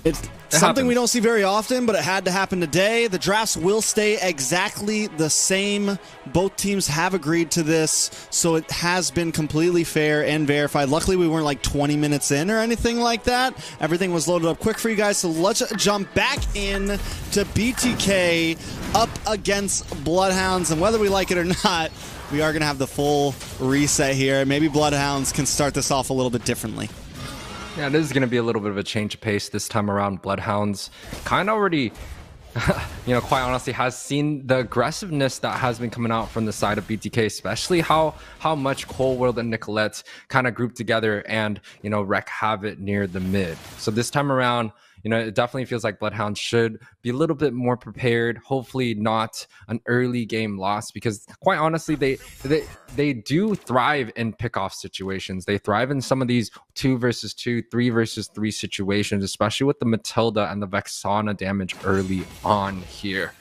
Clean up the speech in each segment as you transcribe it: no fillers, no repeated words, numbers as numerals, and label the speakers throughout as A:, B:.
A: It's something we don't see very often, but it had to happen today. The drafts will stay exactly the same. Both teams have agreed to this, so it has been completely fair and verified. Luckily, we weren't like 20 minutes in or anything like that. Everything was loaded up quick for you guys, so let's jump back in to BTK up against Bloodhounds, and whether we like it or not, we are going to have the full reset here. Maybe Bloodhounds can start this off a little bit differently.
B: Yeah, this is going to be a little bit of a change of pace this time around. Bloodhounds kind of already, quite honestly, has seen the aggressiveness that has been coming out from the side of BTK, especially how much Cold World and Nicolette kind of group together and, wreak havoc near the mid. So this time around, it definitely feels like Bloodhounds should be a little bit more prepared. Hopefully not an early game loss, because quite honestly, they do thrive in pickoff situations. They thrive in some of these 2 versus 2, 3 versus 3 situations, especially with the Matilda and the Vexana damage early on here.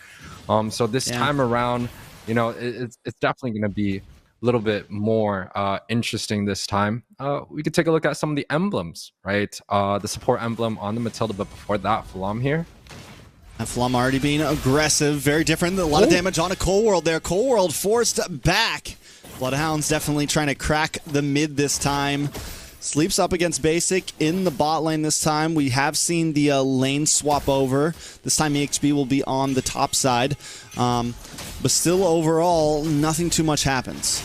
B: So this time around, it's definitely going to be a little bit more interesting this time. We could take a look at some of the emblems, right? The support emblem on the Matilda, but before that, Flam here.
A: And Flam already being aggressive, very different. A lot of damage on a Cold World there. Cold World forced back. Bloodhounds definitely trying to crack the mid this time. Sleeps up against Basic in the bot lane this time. We have seen the lane swap over. This time EXP will be on the top side. But still, overall, nothing too much happens.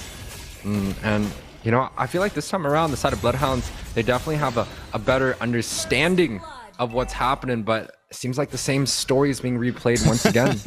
B: And, I feel like this time around, the side of Bloodhounds, they definitely have a better understanding of what's happening, but it seems like the same story is being replayed once again.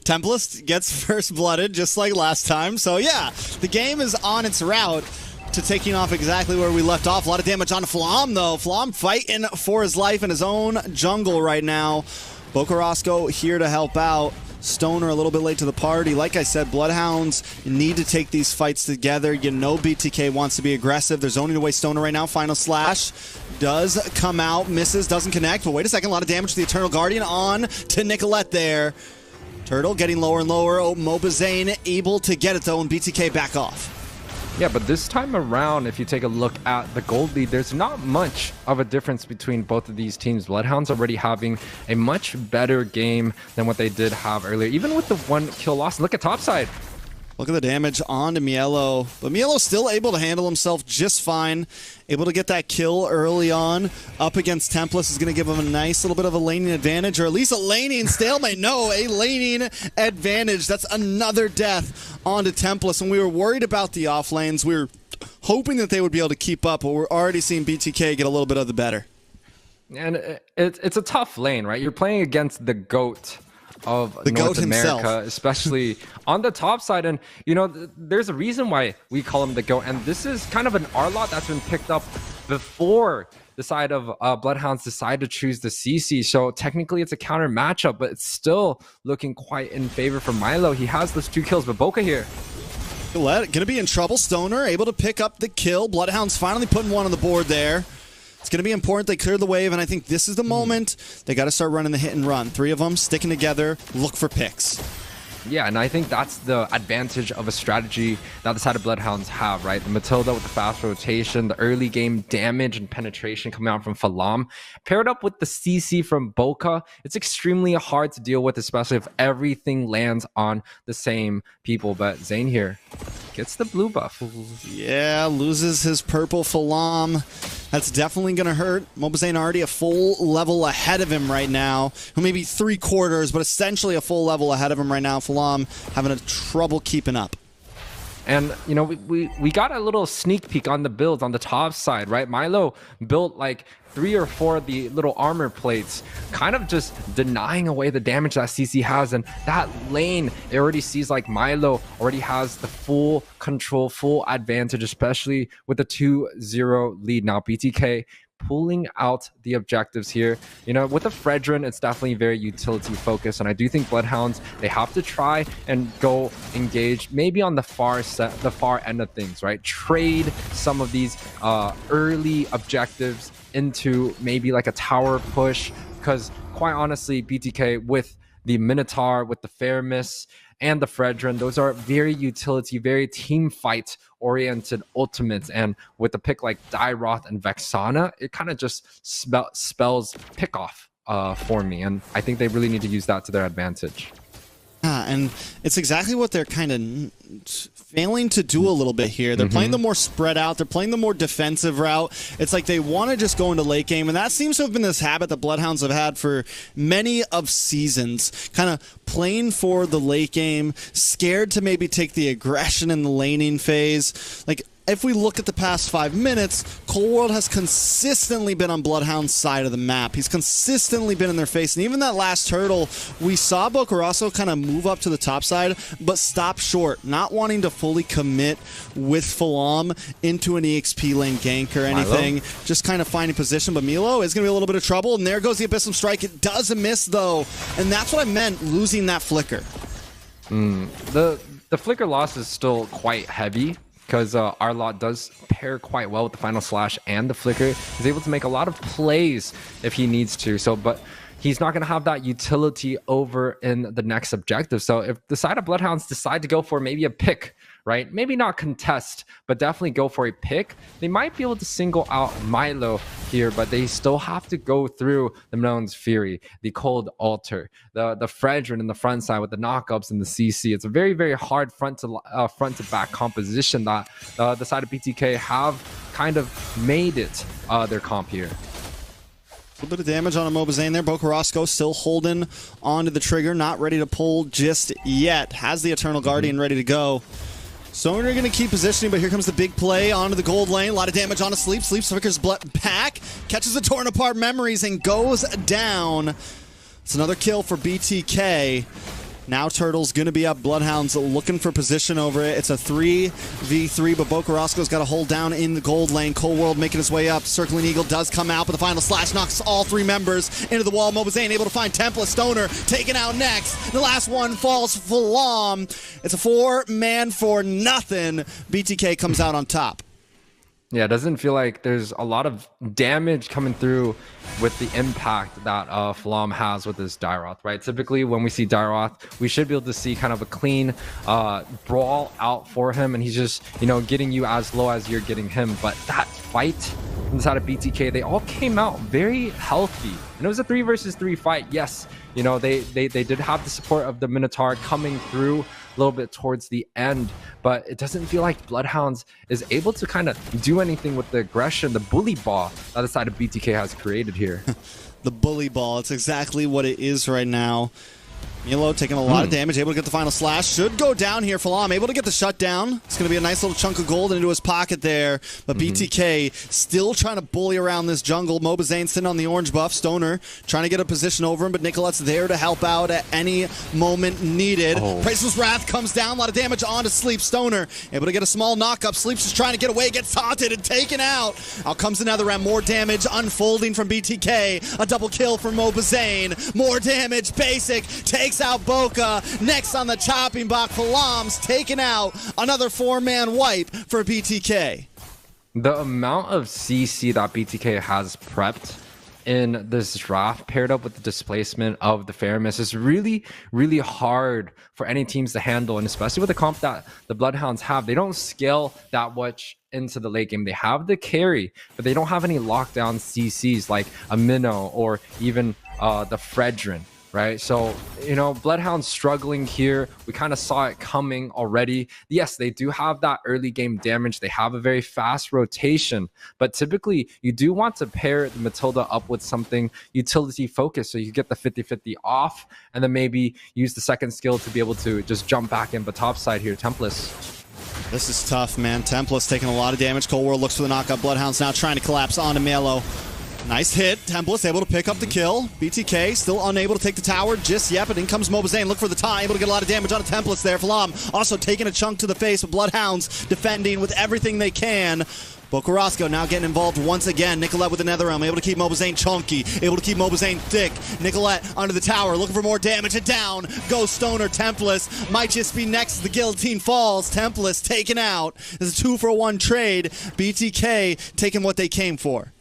A: Tempest gets first blooded, just like last time. So, yeah, the game is on its route to taking off exactly where we left off. A lot of damage on Flam, though. Flam fighting for his life in his own jungle right now. Bocarasco here to help out. Stoner a little bit late to the party. Like I said, Bloodhounds need to take these fights together. BTK wants to be aggressive. There's only way Stoner right now. Final Slash does come out. Misses, doesn't connect. But wait a second, a lot of damage to the Eternal Guardian on to Nicolette there. Turtle getting lower and lower. Oh, Mobazane able to get it, though, and BTK back off.
B: Yeah, but this time around, if you take a look at the gold lead, there's not much of a difference between both of these teams. Bloodhounds already having a much better game than what they did have earlier, even with the 1 kill loss. Look at topside.
A: Look at the damage onto Mielo. But Mielo's still able to handle himself just fine. Able to get that kill early on. Up against Tempest is going to give him a nice little bit of a laning advantage, or at least a laning stalemate. No, a laning advantage. That's another death onto Tempest. And we were worried about the off lanes. We were hoping that they would be able to keep up, but we're already seeing BTK get a little bit of the better.
B: And it's a tough lane, right? You're playing against the GOAT of
A: the
B: North
A: GOAT
B: America,
A: himself.
B: Especially on the top side. And, there's a reason why we call him the GOAT. And this is kind of an R-lot that's been picked up before the side of Bloodhounds decide to choose the CC. So technically it's a counter matchup, but it's still looking quite in favor for Milo. He has those 2 kills, but Boca here.
A: Gonna be in trouble. Stoner able to pick up the kill. Bloodhounds finally putting 1 on the board there. It's going to be important they clear the wave, and I think this is the moment they got to start running the hit and run. 3 of them sticking together, look for picks.
B: Yeah, and I think that's the advantage of a strategy that the side of Bloodhounds have, right? The Matilda with the fast rotation, the early game damage and penetration coming out from Falam, paired up with the CC from Boca, it's extremely hard to deal with, especially if everything lands on the same people. But Zane here gets the blue buff.
A: Yeah, loses his purple Falam. That's definitely going to hurt. Mobazane already a full level ahead of him right now. Who maybe 3/4, but essentially a full level ahead of him right now. Falam having a trouble keeping up.
B: And, we got a little sneak peek on the builds on the top side, right? Milo built like 3 or 4 of the little armor plates, kind of just denying away the damage that CC has. And that lane, it already sees like Milo already has the full control, full advantage, especially with the 2-0 lead. Now BTK pulling out the objectives here. With the Fredrin, it's definitely very utility focused, and I do think Bloodhounds, they have to try and go engage maybe on the far end of things, right? Trade some of these early objectives into maybe like a tower push, because quite honestly, BTK with the Minotaur with the Faramis and the Fredrin. Those are very utility, very team fight oriented ultimates. And with a pick like Dairoth and Vexana, it kind of just spells pick off for me. And I think they really need to use that to their advantage.
A: Yeah, and it's exactly what they're kind of failing to do a little bit here. They're playing the more spread out. They're playing the more defensive route. It's like they want to just go into late game, and that seems to have been this habit that Bloodhounds have had for many of seasons, kind of playing for the late game, scared to maybe take the aggression in the laning phase. Like, if we look at the past 5 minutes, Cold World has consistently been on Bloodhound's side of the map. He's consistently been in their face. And even that last turtle, we saw Bokurasko kind of move up to the top side, but stop short, not wanting to fully commit with Falam into an EXP lane gank or anything. Milo. Just kind of finding position. But Milo is going to be a little bit of trouble. And there goes the Abyssal Strike. It does a miss, though. And that's what I meant, losing that flicker.
B: The flicker loss is still quite heavy, because our lot does pair quite well with the Final Slash and the Flicker. He's able to make a lot of plays if he needs to. So, but he's not going to have that utility over in the next objective. So if the side of Bloodhounds decide to go for maybe a pick, right? Maybe not contest, but definitely go for a pick. They might be able to single out Milo here, but they still have to go through the Menone's Fury, the Cold Altar, the Fredrin in the front side with the knockups and the CC. It's a very, very hard front to back composition that the side of BTK have kind of made it their comp here.
A: A little bit of damage on a Mobazane there. Bokurasko still holding onto the trigger, not ready to pull just yet. Has the Eternal Guardian ready to go. Stoner going to keep positioning, but here comes the big play onto the gold lane. A lot of damage on a Sleep. Sleep flickers back, catches the torn apart memories, and goes down. It's another kill for BTK. Now Turtle's going to be up. Bloodhounds looking for position over it. It's a 3v3, but Bokurasko's got to hold down in the gold lane. Cold World making his way up. Circling Eagle does come out, but the Final Slash knocks all 3 members into the wall. Mobazane able to find Templa. Stoner taken out next. The last one falls Falam. It's a 4-man for nothing. BTK comes out on top.
B: Yeah, it doesn't feel like there's a lot of damage coming through with the impact that Falam has with this Dairoth, right? Typically, when we see Dairoth, we should be able to see kind of a clean brawl out for him, and he's just, getting you as low as you're getting him. But that fight inside of BTK, they all came out very healthy. And it was a 3 versus 3 fight. Yes, they did have the support of the Minotaur coming through a little bit towards the end, but it doesn't feel like Bloodhounds is able to kind of do anything with the aggression, the bully ball that the side of BTK has created here.
A: The bully ball, it's exactly what it is right now. Milo taking a lot of damage, able to get the Final Slash. Should go down here. Falam able to get the shutdown. It's going to be a nice little chunk of gold into his pocket there. But BTK still trying to bully around this jungle. Mobazane sitting on the orange buff. Stoner trying to get a position over him, but Nicolette's there to help out at any moment needed. Priceless Wrath comes down. A lot of damage onto Sleep. Stoner able to get a small knock-up. Sleep's just trying to get away, gets taunted and taken out. Out comes another round. More damage unfolding from BTK. A double kill for Mobazane. More damage. Basic takes out Boka. Next on the chopping block, Falam's taken out. Another 4-man wipe for BTK.
B: The amount of CC that BTK has prepped in this draft, paired up with the displacement of the Faramis, is really, really hard for any teams to handle. And especially with the comp that the Bloodhounds have, they don't scale that much into the late game. They have the carry, but they don't have any lockdown CCs like a Minnow or even the Fredrin. Right, so Bloodhound's struggling here. We kind of saw it coming already. Yes, they do have that early game damage. They have a very fast rotation, but typically you do want to pair the Matilda up with something utility focused, so you get the 50-50 off, and then maybe use the second skill to be able to just jump back in. But top side here, Tempest.
A: This is tough, man. Tempest taking a lot of damage. Cold World looks for the knockup. Bloodhound's now trying to collapse onto Melo. Nice hit. Tempest able to pick up the kill. BTK still unable to take the tower just yet, but in comes Mobazane. Look for the tie. Able to get a lot of damage on a Tempest there. Falam also taking a chunk to the face, with Bloodhounds defending with everything they can. Bokurasko now getting involved once again. Nicolette with the Netherrealm, able to keep Mobazane chunky, able to keep Mobazane thick. Nicolette under the tower, looking for more damage, and down goes Stoner. Tempest might just be next. The guillotine falls. Tempest taken out. This is a 2-for-1 trade. BTK taking what they came for.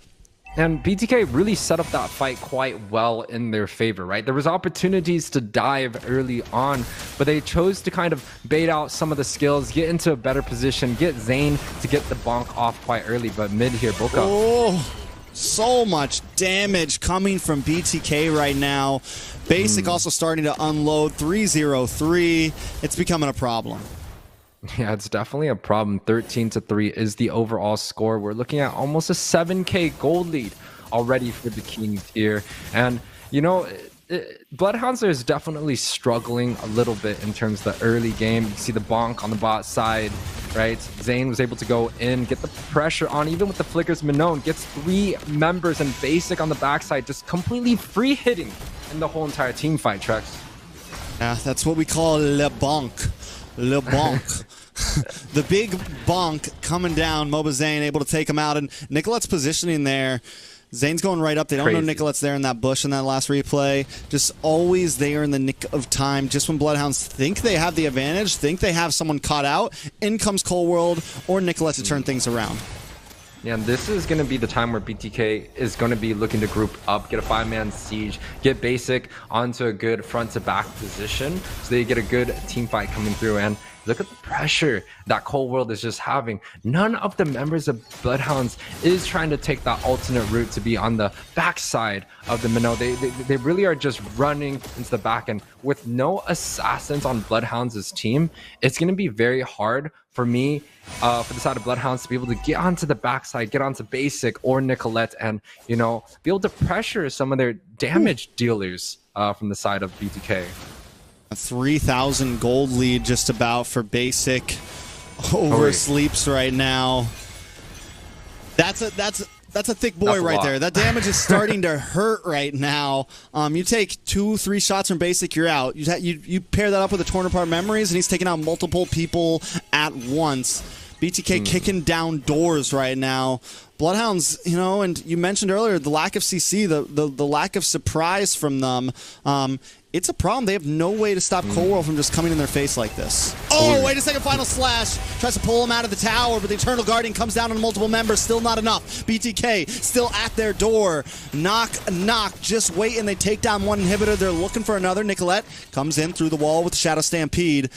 B: And BTK really set up that fight quite well in their favor, right? There was opportunities to dive early on, but they chose to kind of bait out some of the skills, get into a better position, get Zane to get the bonk off quite early, but mid here, Boca.
A: Oh, so much damage coming from BTK right now. Basic also starting to unload. 3-0-3. It's becoming a problem.
B: Yeah, it's definitely a problem. 13-3 is the overall score. We're looking at almost a 7K gold lead already for the Kings here. And, you know, Bloodhounds is definitely struggling a little bit in terms of the early game. You see the bonk on the bot side, right? Zane was able to go in, get the pressure on, even with the flickers. Minone gets 3 members and Basic on the backside, just completely free hitting in the whole entire team fight, Trex.
A: Yeah, that's what we call le bonk. Le bonk. The big bonk coming down. Moba Zane able to take him out, and Nicolette's positioning there. Zane's going right up. They don't know Nicolette's there in that bush in that last replay. Just always there in the nick of time. Just when Bloodhounds think they have the advantage, think they have someone caught out, in comes Cold World or Nicolette to turn things around.
B: Yeah, and this is going to be the time where BTK is going to be looking to group up, get a 5-man siege, get Basic onto a good front-to-back position so they get a good team fight coming through. And look at the pressure that Cold World is just having. None of the members of Bloodhounds is trying to take that alternate route to be on the backside of the Minnow. They really are just running into the back. And with no assassins on Bloodhounds' team, it's going to be very hard for me, for the side of Bloodhounds, to be able to get onto the backside, get onto Basic or Nicolette, and, you know, be able to pressure some of their damage dealers from the side of BTK.
A: A 3,000 gold lead just about for Basic over Sleeps right now. That's a thick boy right there. That damage is starting to hurt right now. You take 2-3 shots from Basic, you're out. You pair that up with the torn apart memories, and he's taking out multiple people at once. BTK kicking down doors right now. Bloodhounds, you know, and you mentioned earlier the lack of CC, the lack of surprise from them. It's a problem. They have no way to stop Cold World from just coming in their face like this. Oh, wait a second. Final slash. Tries to pull him out of the tower, but the Eternal Guardian comes down on multiple members. Still not enough. BTK still at their door. Knock, knock. Just wait, and they take down one inhibitor. They're looking for another. Nicolette comes in through the wall with the Shadow Stampede.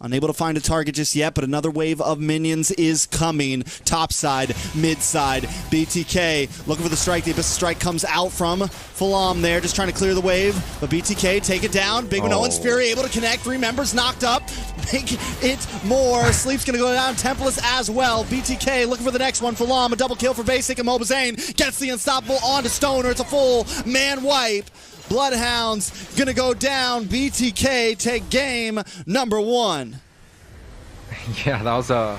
A: Unable to find a target just yet, but another wave of minions is coming. Top side, mid side. BTK looking for the strike. The Abyss Strike comes out from Falam there, just trying to clear the wave. But BTK take it down. Big Minoan's Fury able to connect. 3 members knocked up. Make it more. Sleep's going to go down. Templeless as well. BTK looking for the next one. Falam, a double kill for Basic, and Mobazane gets the unstoppable onto Stoner. It's a full man wipe. Bloodhounds gonna go down. BTK take game number 1.
B: Yeah, that was a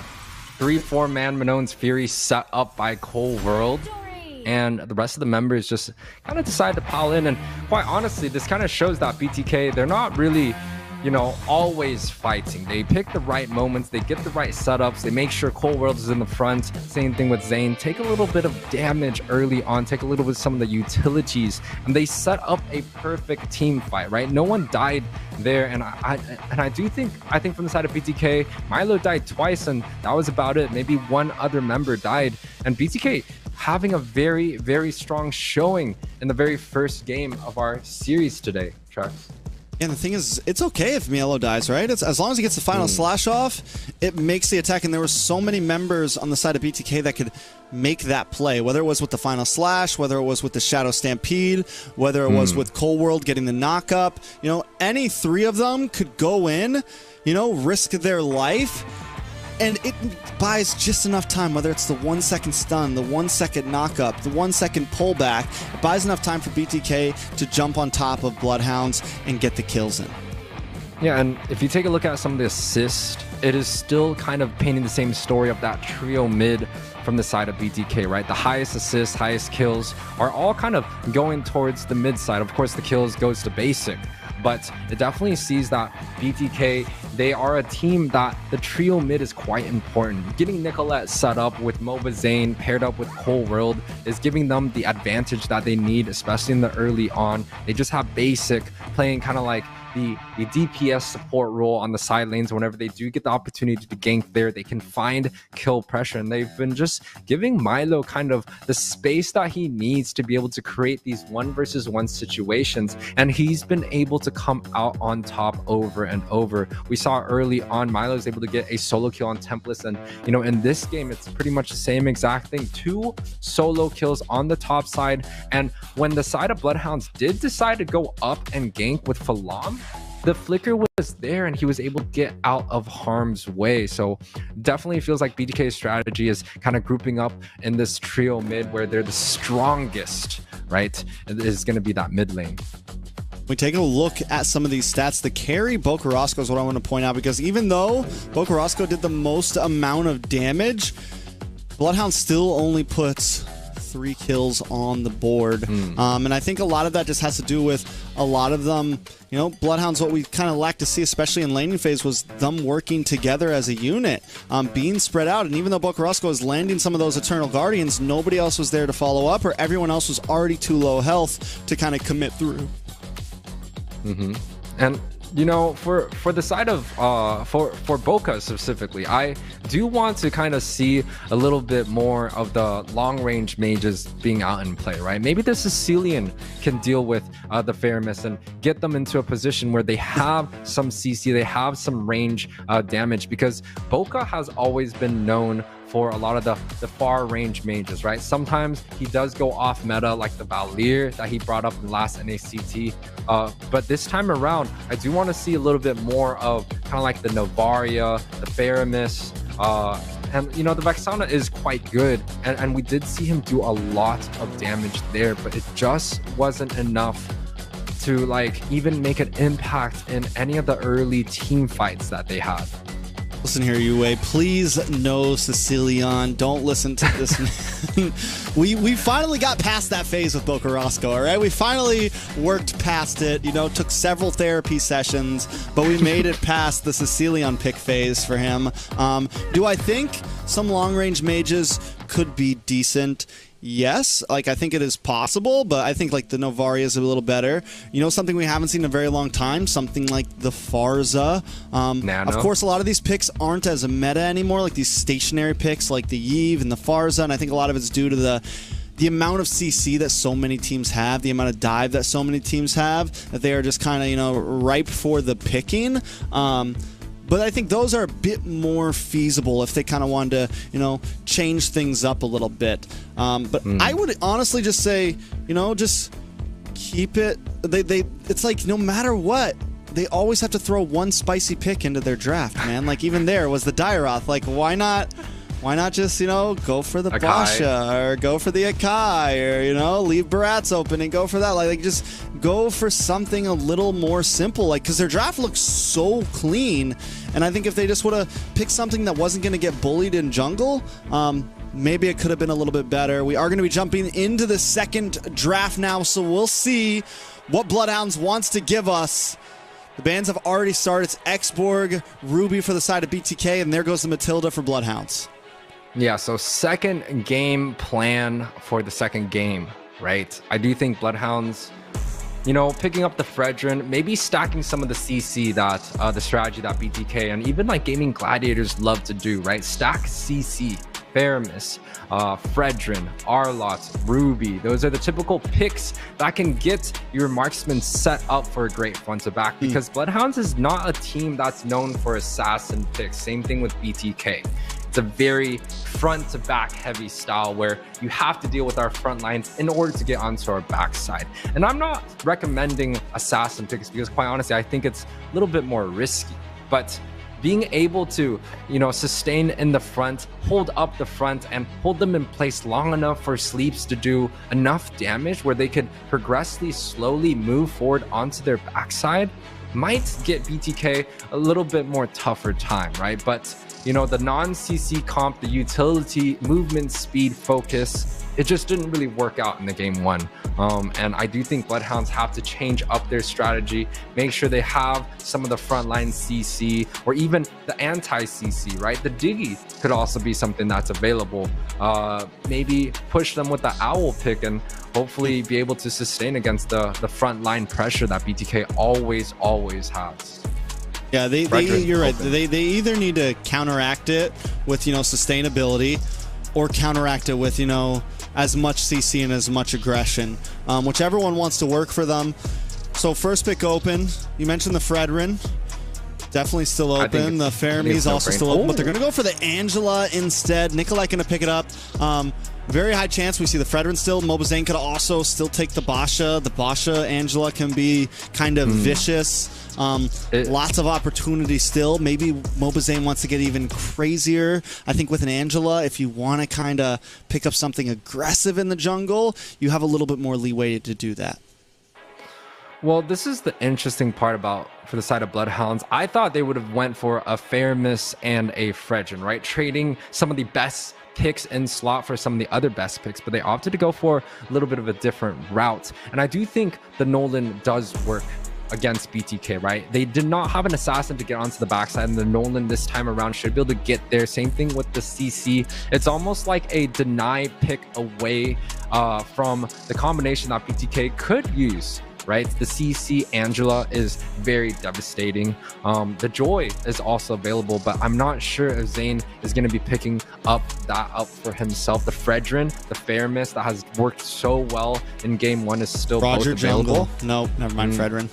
B: 3-4 man Minoan's Fury set up by Cold World. And the rest of the members just kind of decide to pile in. And quite honestly, this kind of shows that BTK, they're not really, you know, always fighting. They pick the right moments, they get the right setups, they make sure Cold World is in the front. Same thing with Zane. Take a little bit of damage early on, take a little bit of some of the utilities, and they set up a perfect team fight, right? No one died there, and I think from the side of BTK, Milo died twice, and that was about it. Maybe one other member died, and BTK having a very, very strong showing in the very first game of our series today, Trex.
A: And the thing is, it's okay if Mielo dies, right? It's, as long as he gets the final slash off, it makes the attack. And there were so many members on the side of BTK that could make that play, whether it was with the final slash, whether it was with the Shadow Stampede, whether it was with Cold World getting the knock up. You know, any 3 of them could go in, you know, risk their life. And it buys just enough time, whether it's the 1-second stun, the 1-second knock-up, the 1-second pullback. It buys enough time for BTK to jump on top of Bloodhounds and get the kills in.
B: Yeah, and if you take a look at some of the assists, it is still kind of painting the same story of that trio mid from the side of BTK, right? The highest assists, highest kills are all kind of going towards the mid side. Of course, the kills goes to Basic, but it definitely sees that BTK, they are a team that the trio mid is quite important. Getting Nicolette set up with Moba Zane paired up with Cold World is giving them the advantage that they need, especially in the early on. They just have Basic playing kind of like the DPS support role on the side lanes. Whenever they do get the opportunity to gank there, they can find kill pressure, and they've been just giving Milo kind of the space that he needs to be able to create these 1v1 situations, and he's been able to come out on top over and over. We saw early on Milo was able to get a solo kill on Tempest, and you know, in this game it's pretty much the same exact thing. 2 solo kills on the top side, and when the side of Bloodhounds did decide to go up and gank with Falam, the flicker was there and he was able to get out of harm's way. So definitely feels like BTK's strategy is kind of grouping up in this trio mid where they're the strongest, right? It is going to be that mid lane.
A: We take a look at some of these stats. The carry, Bokarosco, is what I want to point out, because even though Bokarosco did the most amount of damage, Bloodhound still only puts 3 kills on the board. And I think a lot of that just has to do with a lot of them, you know, Bloodhounds, what we kind of lack to see, especially in laning phase, was them working together as a unit, being spread out. And even though Bokarosco was landing some of those Eternal Guardians, nobody else was there to follow up, or everyone else was already too low health to kind of commit through.
B: And you know, for the side of for Boca specifically, I do want to kind of see a little bit more of the long range mages being out in play, right? Maybe the Sicilian can deal with the Faramis and get them into a position where they have some CC, they have some range damage, because Boca has always been known for a lot of the far range mages, right? Sometimes he does go off meta, like the Valier that he brought up in the last NACT. But this time around, I do want to see a little bit more of kind of like the Novaria, the Faramis, and you know, the Vexana is quite good, and we did see him do a lot of damage there, but it just wasn't enough to like even make an impact in any of the early team fights that they had.
A: Listen here, Yue. Please, no Sicilian. Don't listen to this. we finally got past that phase with Bokarosco, all right? We finally worked past it. You know, took several therapy sessions, but we made it past the Sicilian pick phase for him. Do I think some long-range mages could be decent? Yes, like I think it is possible, but I think like the Novaria is a little better. You know, something we haven't seen in a very long time, something like the Farza. Of course, a lot of these picks aren't as a meta anymore, like these stationary picks like the Yve and the Farza, and I think a lot of it's due to the amount of CC that so many teams have, the amount of dive that so many teams have, that they are just kind of, you know, ripe for the picking. But I think those are a bit more feasible if they kind of wanted to, you know, change things up a little bit. But I would honestly just say, you know, just keep it. It's like no matter what, they always have to throw one spicy pick into their draft, man. Like even there was the Dairoth. Like why not? Why not just, you know, go for the Basha or go for the Akai, or, you know, leave Baratz open and go for that. Like just go for something a little more simple, like, because their draft looks so clean. And I think if they just would have picked something that wasn't going to get bullied in jungle, maybe it could have been a little bit better. We are going to be jumping into the second draft now, so we'll see what Bloodhounds wants to give us. The bans have already started. It's Xborg, Ruby for the side of BTK, and there goes the Matilda for Bloodhounds.
B: Yeah, so second game plan for the second game, right? I do think Bloodhounds, you know, picking up the Fredrin, maybe stacking some of the CC that, the strategy that BTK and even like gaming gladiators love to do, right? Stack CC, Faramis, Fredrin, Arlott, Ruby. Those are the typical picks that can get your marksman set up for a great front to back, because Bloodhounds is not a team that's known for assassin picks. Same thing with BTK. It's a very front to back heavy style where you have to deal with our front lines in order to get onto our backside. And I'm not recommending assassin picks because quite honestly, I think it's a little bit more risky, but being able to, you know, sustain in the front, hold up the front and hold them in place long enough for sleeps to do enough damage where they could progressively slowly move forward onto their backside might get BTK a little bit more tougher time, right? But you know, the non-CC comp, the utility, movement, speed, focus, it just didn't really work out in the game one. And I do think Bloodhounds have to change up their strategy, make sure they have some of the frontline CC or even the anti-CC, right? The Diggy could also be something that's available. Maybe push them with the Owl pick and hopefully be able to sustain against the frontline pressure that BTK always has.
A: Yeah, you're right. They either need to counteract it with, sustainability, or counteract it with, as much CC and as much aggression. Whichever one wants to work for them. So first pick open. You mentioned the Fredrin. Definitely still open. The Fermi's also still open, but they're going to go for the Angela instead. Nikolai going to pick it up. Very high chance we see the Fredrin still. Mobazane could also still take the Basha. The Basha Angela can be kind of vicious. Lots of opportunity still. Maybe Mobazane wants to get even crazier. I think with an Angela, if you want to kind of pick up something aggressive in the jungle, you have a little bit more leeway to do that.
B: Well, this is the interesting part for the side of Bloodhounds. I thought they would have went for a Faramis and a Fredrin, right? Trading some of the best picks in slot for some of the other best picks, but they opted to go for a little bit of a different route. And I do think the Nolan does work against BTK, right? They did not have an assassin to get onto the backside, and the Nolan this time around should be able to get there. Same thing with the CC. It's almost like a deny pick away from the combination that BTK could use, right? The CC Angela is very devastating. The Joy is also available, but I'm not sure if Zane is going to be picking that up for himself. The Fredrin, the Faramis that has worked so well in game one is still
A: Roger
B: both available.
A: Jungle. No, never mind. Fredrin.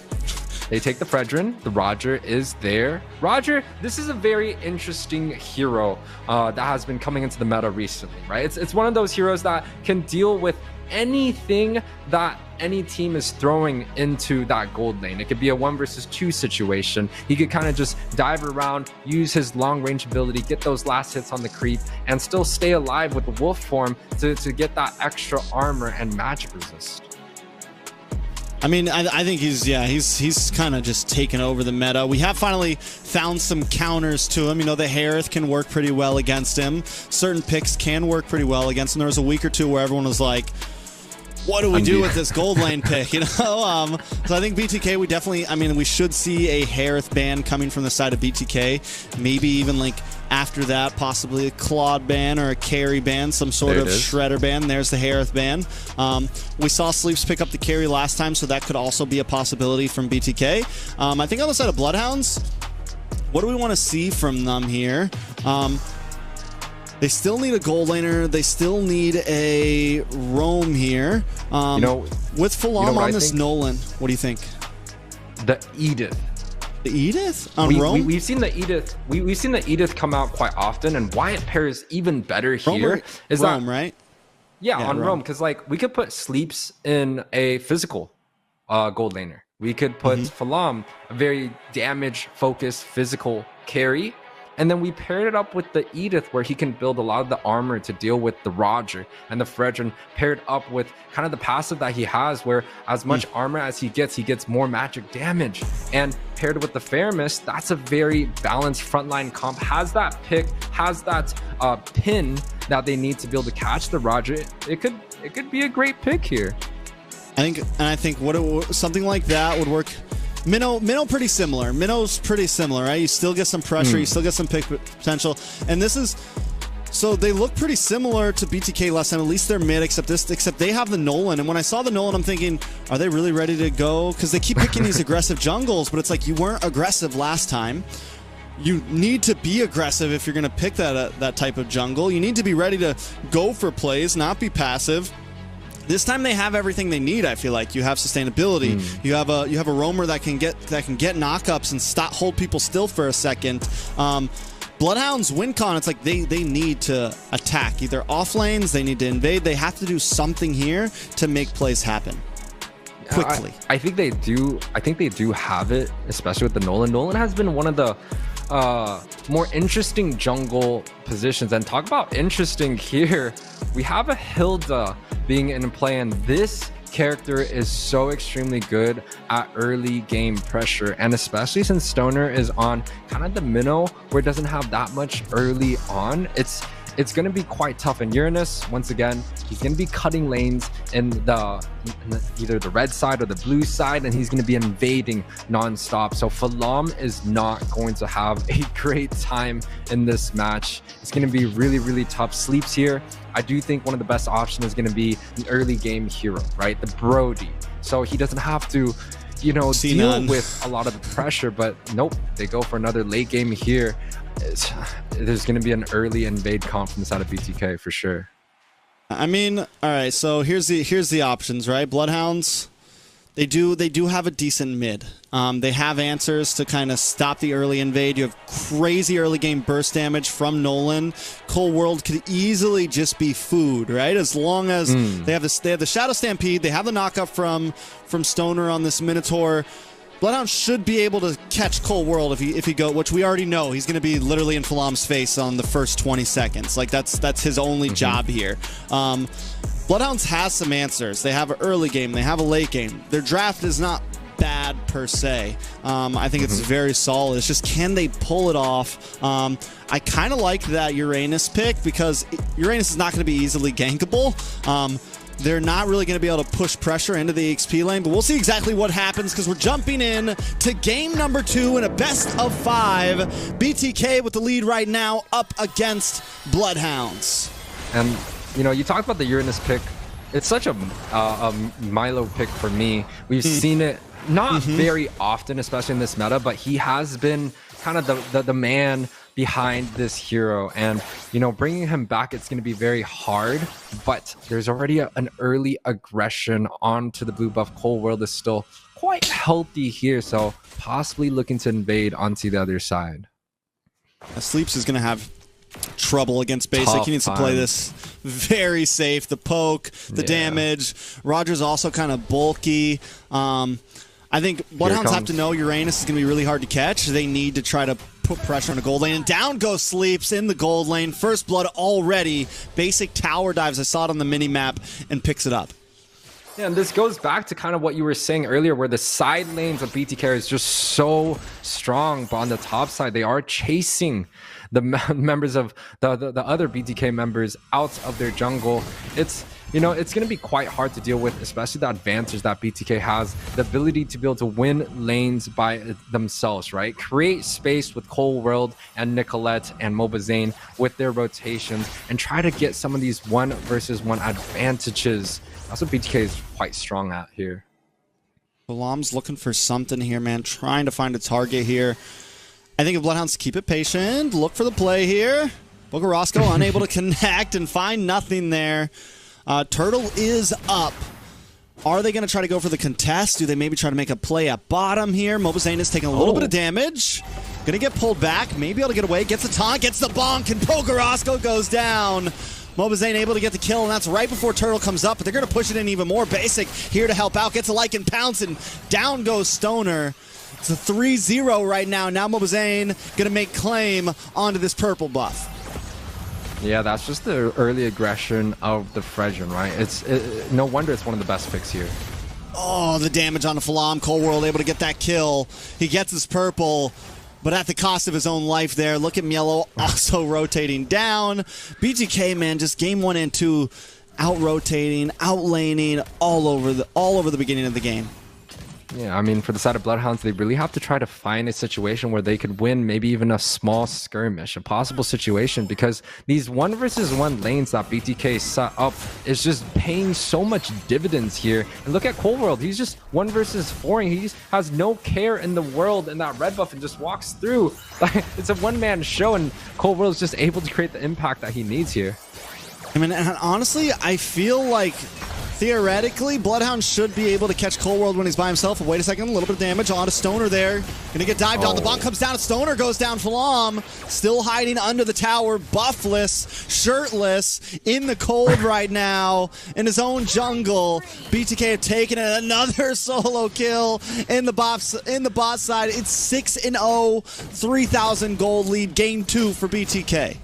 B: They take the Fredrin. The Roger is there. Roger, this is a very interesting hero that has been coming into the meta recently, right? It's one of those heroes that can deal with anything that any team is throwing into that gold lane. It could be a 1 versus 2 situation. He could kind of just dive around, use his long range ability, get those last hits on the creep, and still stay alive with the wolf form to get that extra armor and magic resist.
A: I mean, I think he's kind of just taken over the meta. We have finally found some counters to him. The Harith can work pretty well against him. Certain picks can work pretty well against him. There was a week or two where everyone was like, what do we do with this gold lane pick? So I think BTK, we should see a Harith ban coming from the side of BTK. Maybe even like after that, possibly a Claude ban or a carry ban, some sort of Shredder ban. There's the Harith ban. We saw Sleeps pick up the carry last time, so that could also be a possibility from BTK. I think on the side of Bloodhounds, what do we want to see from them here? They still need a gold laner. They still need a roam here. With Falam on this Nolan, what do you think?
B: The Edith.
A: The Edith on roam?
B: We've seen the Edith. We've seen the Edith come out quite often, and why it pairs even better here is
A: roam,
B: that,
A: right?
B: Yeah, on roam, because we could put Sleeps in a physical gold laner. We could put Falam, a very damage-focused physical carry. And then we paired it up with the Edith, where he can build a lot of the armor to deal with the Roger and the Fredrin, paired up with kind of the passive that he has, where as much armor as he gets more magic damage. And paired with the Faramis, that's a very balanced frontline comp. Has that pick, has that pin that they need to be able to catch the Roger. It could be a great pick here.
A: I think something like that would work. Minnow pretty similar. Minnow's pretty similar, right? You still get some pressure, you still get some pick potential. And this is, so they look pretty similar to BTK last time. At least they're mid, except they have the Nolan. And when I saw the Nolan, I'm thinking, are they really ready to go? Because they keep picking these aggressive jungles, but it's like, you weren't aggressive last time. You need to be aggressive if you're going to pick that type of jungle. You need to be ready to go for plays, not be passive. This time they have everything they need. I feel like you have sustainability. You have a roamer that can get knockups and hold people still for a second. Bloodhounds win con. It's like they need to attack either off lanes. They need to invade. They have to do something here to make plays happen quickly.
B: I think they do. I think they do have it, especially with the Nolan. Nolan has been one of the more interesting jungle positions. And talk about interesting here. We have a Hilda being in play, and this character is so extremely good at early game pressure, and especially since Stoner is on kind of the minnow where it doesn't have that much early on, it's it's going to be quite tough. And Uranus, once again, he's going to be cutting lanes in either the red side or the blue side, and he's going to be invading non-stop. So Falam is not going to have a great time in this match. It's going to be really, really tough. Sleeps here. I do think one of the best options is going to be an early game hero, right? The Brody. So he doesn't have to, you know, deal with a lot of the pressure, but nope, they go for another late game here. There's going to be an early invade comp from the side of BTK for sure.
A: I mean, all right, so here's the options, right? Bloodhounds, they do have a decent mid. They have answers to kind of stop the early invade. You have crazy early game burst damage from Nolan. Cold World could easily just be food, right? As long as they have the Shadow Stampede, they have the knockup from Stoner on this Minotaur. Bloodhound should be able to catch Cold World if he go, which we already know he's going to be literally in Falam's face on the first 20 seconds. Like that's his only job here. Bloodhounds has some answers. They have an early game. They have a late game. Their draft is not bad per se. I think it's very solid. It's just, can they pull it off? I kind of like that Uranus pick because Uranus is not going to be easily gankable. They're not really going to be able to push pressure into the XP lane, but we'll see exactly what happens because we're jumping in to game number 2 in a best of 5. BTK with the lead right now up against Bloodhounds.
B: And, you know, you talked about the Uranus pick. It's such a Milo pick for me. We've seen it not very often, especially in this meta, but he has been kind of the man behind this hero, and you know, bringing him back, it's going to be very hard, but there's already an early aggression onto the blue buff. Cold World is still quite healthy here, so possibly looking to invade onto the other side.
A: Sleeps is going to have trouble against basic. He needs to play this very safe. The poke, the damage. Roger's also kind of bulky. I think Bloodhounds have to know Uranus is going to be really hard to catch. They need to try to put pressure on the gold lane, and down goes Sleeps in the gold lane. First blood already. Basic tower dives. I saw it on the mini map and picks it up.
B: Yeah, and this goes back to kind of what you were saying earlier, where the side lanes of BTK is just so strong, but on the top side, they are chasing the members of the other BTK members out of their jungle. It's, you know, it's going to be quite hard to deal with, especially the advantage that BTK has, the ability to be able to win lanes by themselves, right? Create space with Cold World and Nicolette and Mobazane with their rotations and try to get some of these 1v1 advantages. That's what BTK is quite strong at here.
A: Falam's looking for something here, man. Trying to find a target here. I think if Bloodhounds keep it patient, look for the play here. Bogarosco unable to connect and find nothing there. Turtle is up. Are they going to try to go for the contest? Do they maybe try to make a play at bottom here? Mobazane is taking a little bit of damage. Going to get pulled back. Maybe able to get away. Gets the taunt, gets the bonk, and Bogarosco goes down. Mobazane able to get the kill, and that's right before Turtle comes up, but they're going to push it in even more. Basic here to help out. Gets a like and pounce, and down goes Stoner. It's a 3-0 right now. Now Mobazane going to make claim onto this purple buff.
B: Yeah, that's just the early aggression of the Fredgen, right? It's no wonder it's one of the best picks here.
A: Oh, the damage on the Falam. Cold World able to get that kill. He gets his purple, but at the cost of his own life there. Look at Mielo also rotating down. BTK, man, just game 1 and 2 out-rotating, out-laning all over the beginning of the game.
B: Yeah, I mean, for the side of Bloodhounds, they really have to try to find a situation where they could win maybe even a small skirmish, a possible situation, because these 1v1 lanes that BTK set up is just paying so much dividends here. And look at Cold World. He's just 1 versus 4, and he has no care in the world in that red buff and just walks through. It's a one-man show, and Cold World is just able to create the impact that he needs here.
A: I mean, honestly, I feel like theoretically, Bloodhound should be able to catch Cold World when he's by himself. Wait a second, a little bit of damage onto Stoner there. Gonna get dived on. The bomb comes down, Stoner goes down. Falam still hiding under the tower, buffless, shirtless, in the cold right now, in his own jungle. BTK have taken it. Another solo kill in the bot side. It's 6-0, 3,000 gold lead, game 2 for BTK.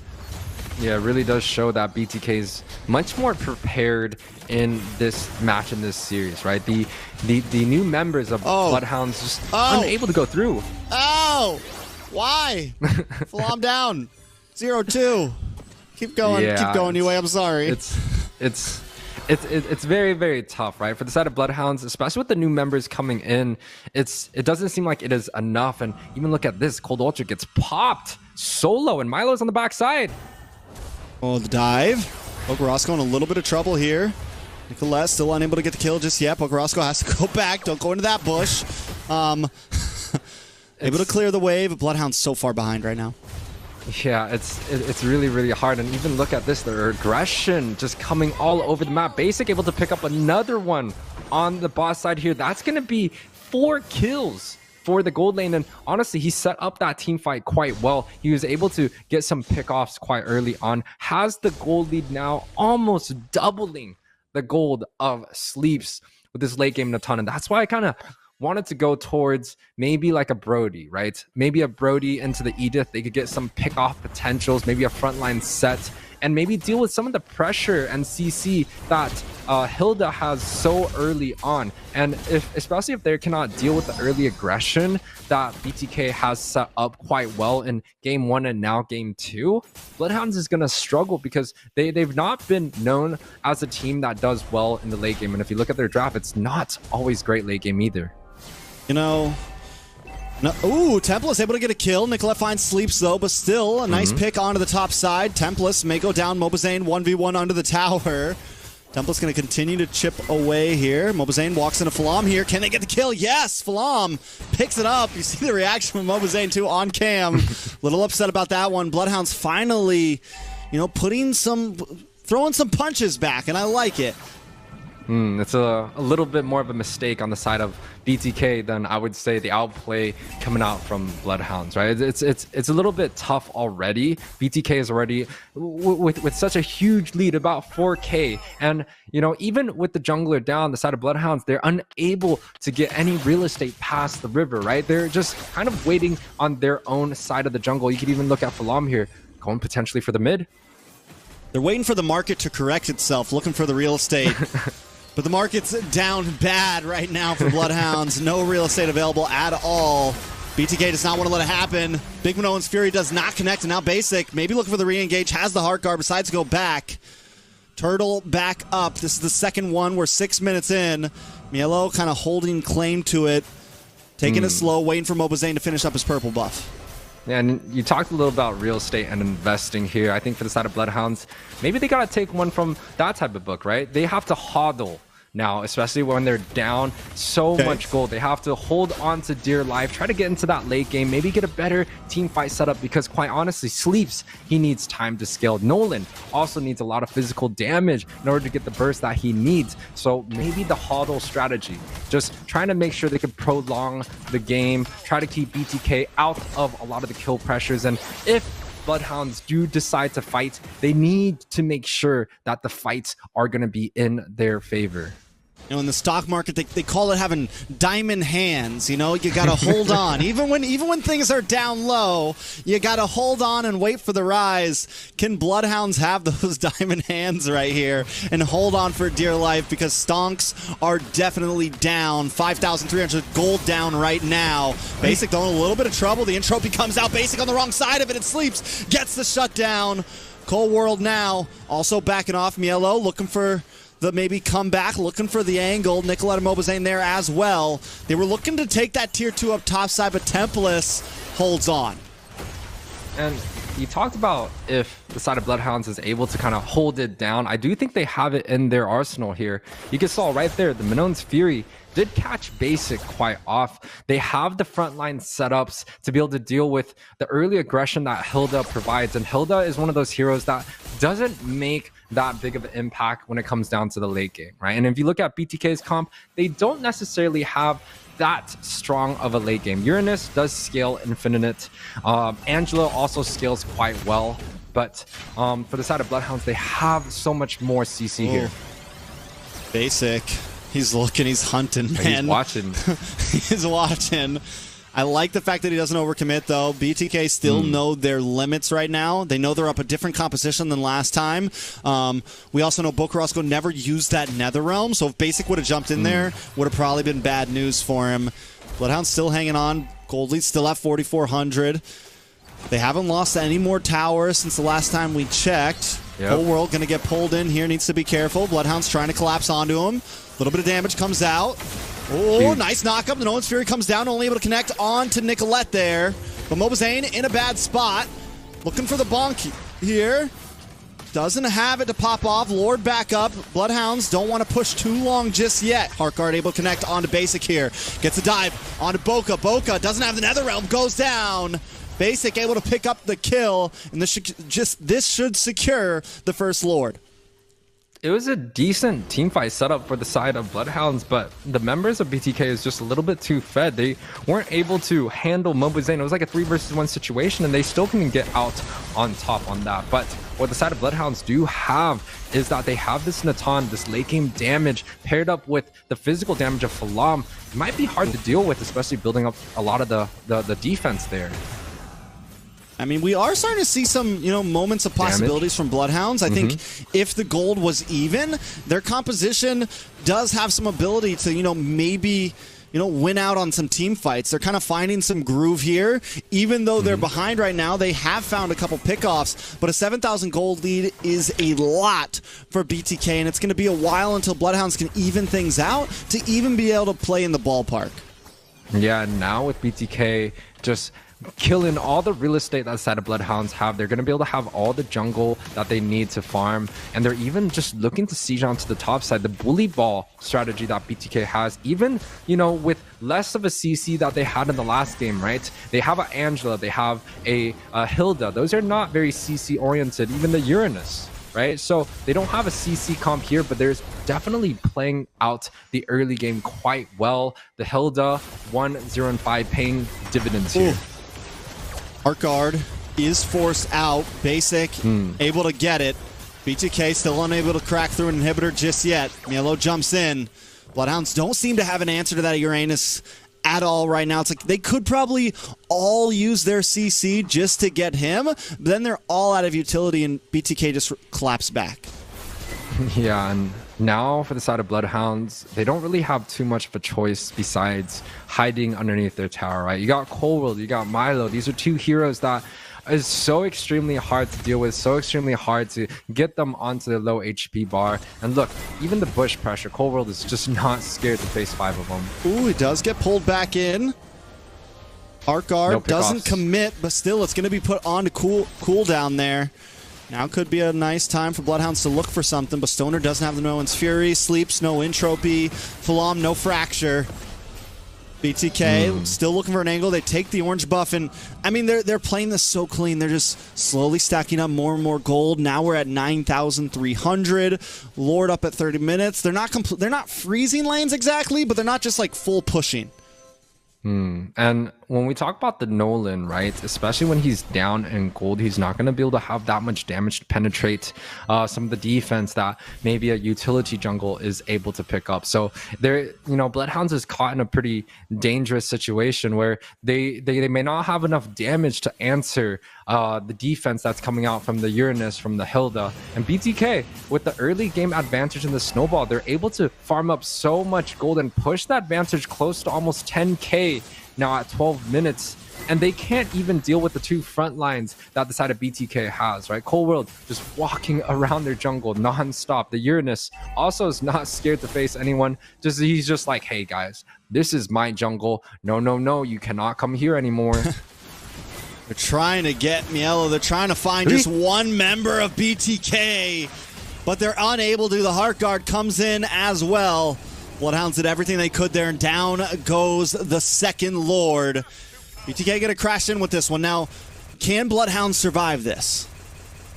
B: Yeah, it really does show that BTK is much more prepared in this match, in this series, right? The new members of Bloodhounds just unable to go through.
A: Oh! Why? Falam down. 0-2. Keep going,
B: Yeah,
A: keep going, Yue. I'm sorry.
B: It's very, very tough, right? For the side of Bloodhounds, especially with the new members coming in, it doesn't seem like it is enough. And even look at this, Cold Ultra gets popped solo, and Milo's on the backside.
A: Oh, the dive. Bokarosco in a little bit of trouble here. Nicolette still unable to get the kill just yet. Bokarosco has to go back. Don't go into that bush. Able to clear the wave. Bloodhound's so far behind right now.
B: Yeah, it's really, really hard. And even look at this, their aggression just coming all over the map. Basic able to pick up another one on the boss side here. That's going to be 4 kills for the gold lane. And honestly, he set up that team fight quite well. He was able to get some pickoffs quite early on. Has the gold lead now, almost doubling the gold of Sleeps with this late game in a ton. And that's why I kind of wanted to go towards maybe like a Brody, right? Maybe a Brody into the Edith. They could get some pick-off potentials, maybe a frontline set, and maybe deal with some of the pressure and CC that Hilda has so early on. And especially if they cannot deal with the early aggression that BTK has set up quite well in game 1 and now game 2, Bloodhounds is going to struggle because they've not been known as a team that does well in the late game. And if you look at their draft, it's not always great late game either.
A: You know, ooh, Tempest able to get a kill. Nicolette finds Sleeps though, but still a nice pick onto the top side. Tempest may go down. Mobazane 1v1 under the tower. Tempest going to continue to chip away here. Mobazane walks into Falam here. Can they get the kill? Yes, Falam picks it up. You see the reaction from Mobazane too on cam. Little upset about that one. Bloodhounds finally, you know, throwing some punches back, and I like it.
B: It's a little bit more of a mistake on the side of BTK than I would say the outplay coming out from Bloodhounds, right? It's a little bit tough already. BTK is already with such a huge lead, about 4K, and you know, even with the jungler down the side of Bloodhounds, they're unable to get any real estate past the river, right? They're just kind of waiting on their own side of the jungle. You could even look at Falam here, going potentially for the mid.
A: They're waiting for the market to correct itself, looking for the real estate. But the market's down bad right now for Bloodhounds. No real estate available at all. BTK does not want to let it happen. Big Minoan's Fury does not connect, and now Basic, maybe looking for the re-engage, has the heart guard, decides to go back. Turtle back up. This is the second one. We're 6 minutes in. Mielo kind of holding claim to it. Taking it slow, waiting for Mobazane to finish up his purple buff.
B: Yeah, and you talked a little about real estate and investing here. I think for the side of Bloodhounds, maybe they got to take one from that type of book, right? They have to hodl now, especially when they're down so much gold. They have to hold on to dear life, try to get into that late game, maybe get a better team fight setup, because quite honestly, Sleeps, he needs time to scale. Nolan also needs a lot of physical damage in order to get the burst that he needs. So maybe the hodl strategy, just trying to make sure they can prolong the game, try to keep BTK out of a lot of the kill pressures. And if Bloodhounds do decide to fight, they need to make sure that the fights are going to be in their favor.
A: You know, in the stock market, they call it having diamond hands. You know, you got to hold on. Even when things are down low, you got to hold on and wait for the rise. Can Bloodhounds have those diamond hands right here and hold on for dear life? Because stonks are definitely down. 5,300 gold down right now. Basic though in a little bit of trouble. The entropy comes out. Basic on the wrong side of it. It Sleeps. Gets the shutdown. Cold World now also backing off. Mielo looking for the maybe come back, looking for the angle. Nicolette and Mobazane there as well. They were looking to take that tier 2 up top side, but Tempest holds on.
B: And you talked about if the side of Bloodhounds is able to kind of hold it down. I do think they have it in their arsenal here. You can saw right there, the Minoan's Fury did catch Basic quite off. They have the frontline setups to be able to deal with the early aggression that Hilda provides. And Hilda is one of those heroes that doesn't make that big of an impact when it comes down to the late game, right? And if you look at BTK's comp, they don't necessarily have that strong of a late game. Uranus does scale infinite. Angela also scales quite well. But for the side of Bloodhounds, they have so much more CC here.
A: Basic. He's looking, he's hunting, man.
B: He's watching.
A: He's watching. I like the fact that he doesn't overcommit, though. BTK still know their limits right now. They know they're up a different composition than last time. We also know Bokarosco never used that Nether Realm, so if Basic would have jumped in there, would have probably been bad news for him. Bloodhound's still hanging on. Gold lead still at 4,400. They haven't lost any more towers since the last time we checked.
B: Yep.
A: Whole world going to get pulled in here. Needs to be careful. Bloodhound's trying to collapse onto him. A little bit of damage comes out. Oh, huge. Nice knockup. The Nolan's Fury comes down, only able to connect on to Nicolette there. But Mobazane in a bad spot. Looking for the bonk here. Doesn't have it to pop off. Lord back up. Bloodhounds don't want to push too long just yet. Heartguard able to connect onto Basic here. Gets a dive onto Boca. Boca doesn't have the Netherrealm. Goes down. Basic able to pick up the kill. And this should secure the first Lord.
B: It was a decent team fight setup for the side of Bloodhounds, but the members of BTK is just a little bit too fed. They weren't able to handle Mobazane. It was like a 3 versus 1 situation, and they still couldn't get out on top on that. But what the side of Bloodhounds do have is that they have this Natan, this late game damage, paired up with the physical damage of Falam. It might be hard to deal with, especially building up a lot of the defense there.
A: I mean, we are starting to see some, moments of possibilities from Bloodhounds. I think if the gold was even, their composition does have some ability to, maybe, win out on some team fights. They're kind of finding some groove here. Even though they're behind right now, they have found a couple pickoffs. But a 7,000 gold lead is a lot for BTK, and it's going to be a while until Bloodhounds can even things out to even be able to play in the ballpark.
B: Yeah, now with BTK just killing all the real estate that side of Bloodhounds have, they're going to be able to have all the jungle that they need to farm, and they're even just looking to siege onto the top side. The bully ball strategy that BTK has, even with less of a CC that they had in the last game, right? They have an Angela, they have a Hilda. Those are not very CC oriented. Even the Uranus, right? So they don't have a CC comp here, but there's definitely playing out the early game quite well. The Hilda 1, 0, and 5 paying dividends here.
A: Ooh. Heartguard is forced out. Basic able to get it. BTK still unable to crack through an inhibitor just yet. Mielo jumps in. Bloodhounds don't seem to have an answer to that Uranus at all right now. It's like they could probably all use their CC just to get him, but then they're all out of utility and BTK just collapsed back.
B: Yeah, and now for the side of Bloodhounds, they don't really have too much of a choice besides hiding underneath their tower, right? You got Cold, you got Milo. These are two heroes that is so extremely hard to deal with, so extremely hard to get them onto the low HP bar. And look, even the bush pressure, Cold is just not scared to face 5 of them.
A: Ooh, he does get pulled back in. Heartguard doesn't commit, but still it's going to be put on to cooldown there. Now could be a nice time for Bloodhounds to look for something, but Stoner doesn't have the Nolan's Fury. Sleeps, no Entropy. Falam, no Fracture. BTK still looking for an angle. They take the orange buff, and I mean they're playing this so clean. They're just slowly stacking up more and more gold. Now we're at 9,300. Lord up at 30 minutes. They're not freezing lanes exactly, but they're not just like full pushing.
B: And when we talk about the Nolan, right, especially when he's down in gold, he's not going to be able to have that much damage to penetrate some of the defense that maybe a utility jungle is able to pick up. So there, Bloodhounds is caught in a pretty dangerous situation where they may not have enough damage to answer the defense that's coming out from the Uranus, from the Hilda. And BTK, with the early game advantage in the snowball, they're able to farm up so much gold and push that advantage close to almost 10k now at 12 minutes. And they can't even deal with the 2 front lines that the side of BTK has, right? Cold World just walking around their jungle non-stop. The Uranus also is not scared to face anyone. He's just like, hey guys, this is my jungle. No, you cannot come here anymore.
A: They're trying to get Mielo. They're trying to find just one member of BTK, but they're unable to. The Heartguard comes in as well. Bloodhounds did everything they could there, and down goes the second Lord. BTK gonna crash in with this one. Now, can Bloodhounds survive this?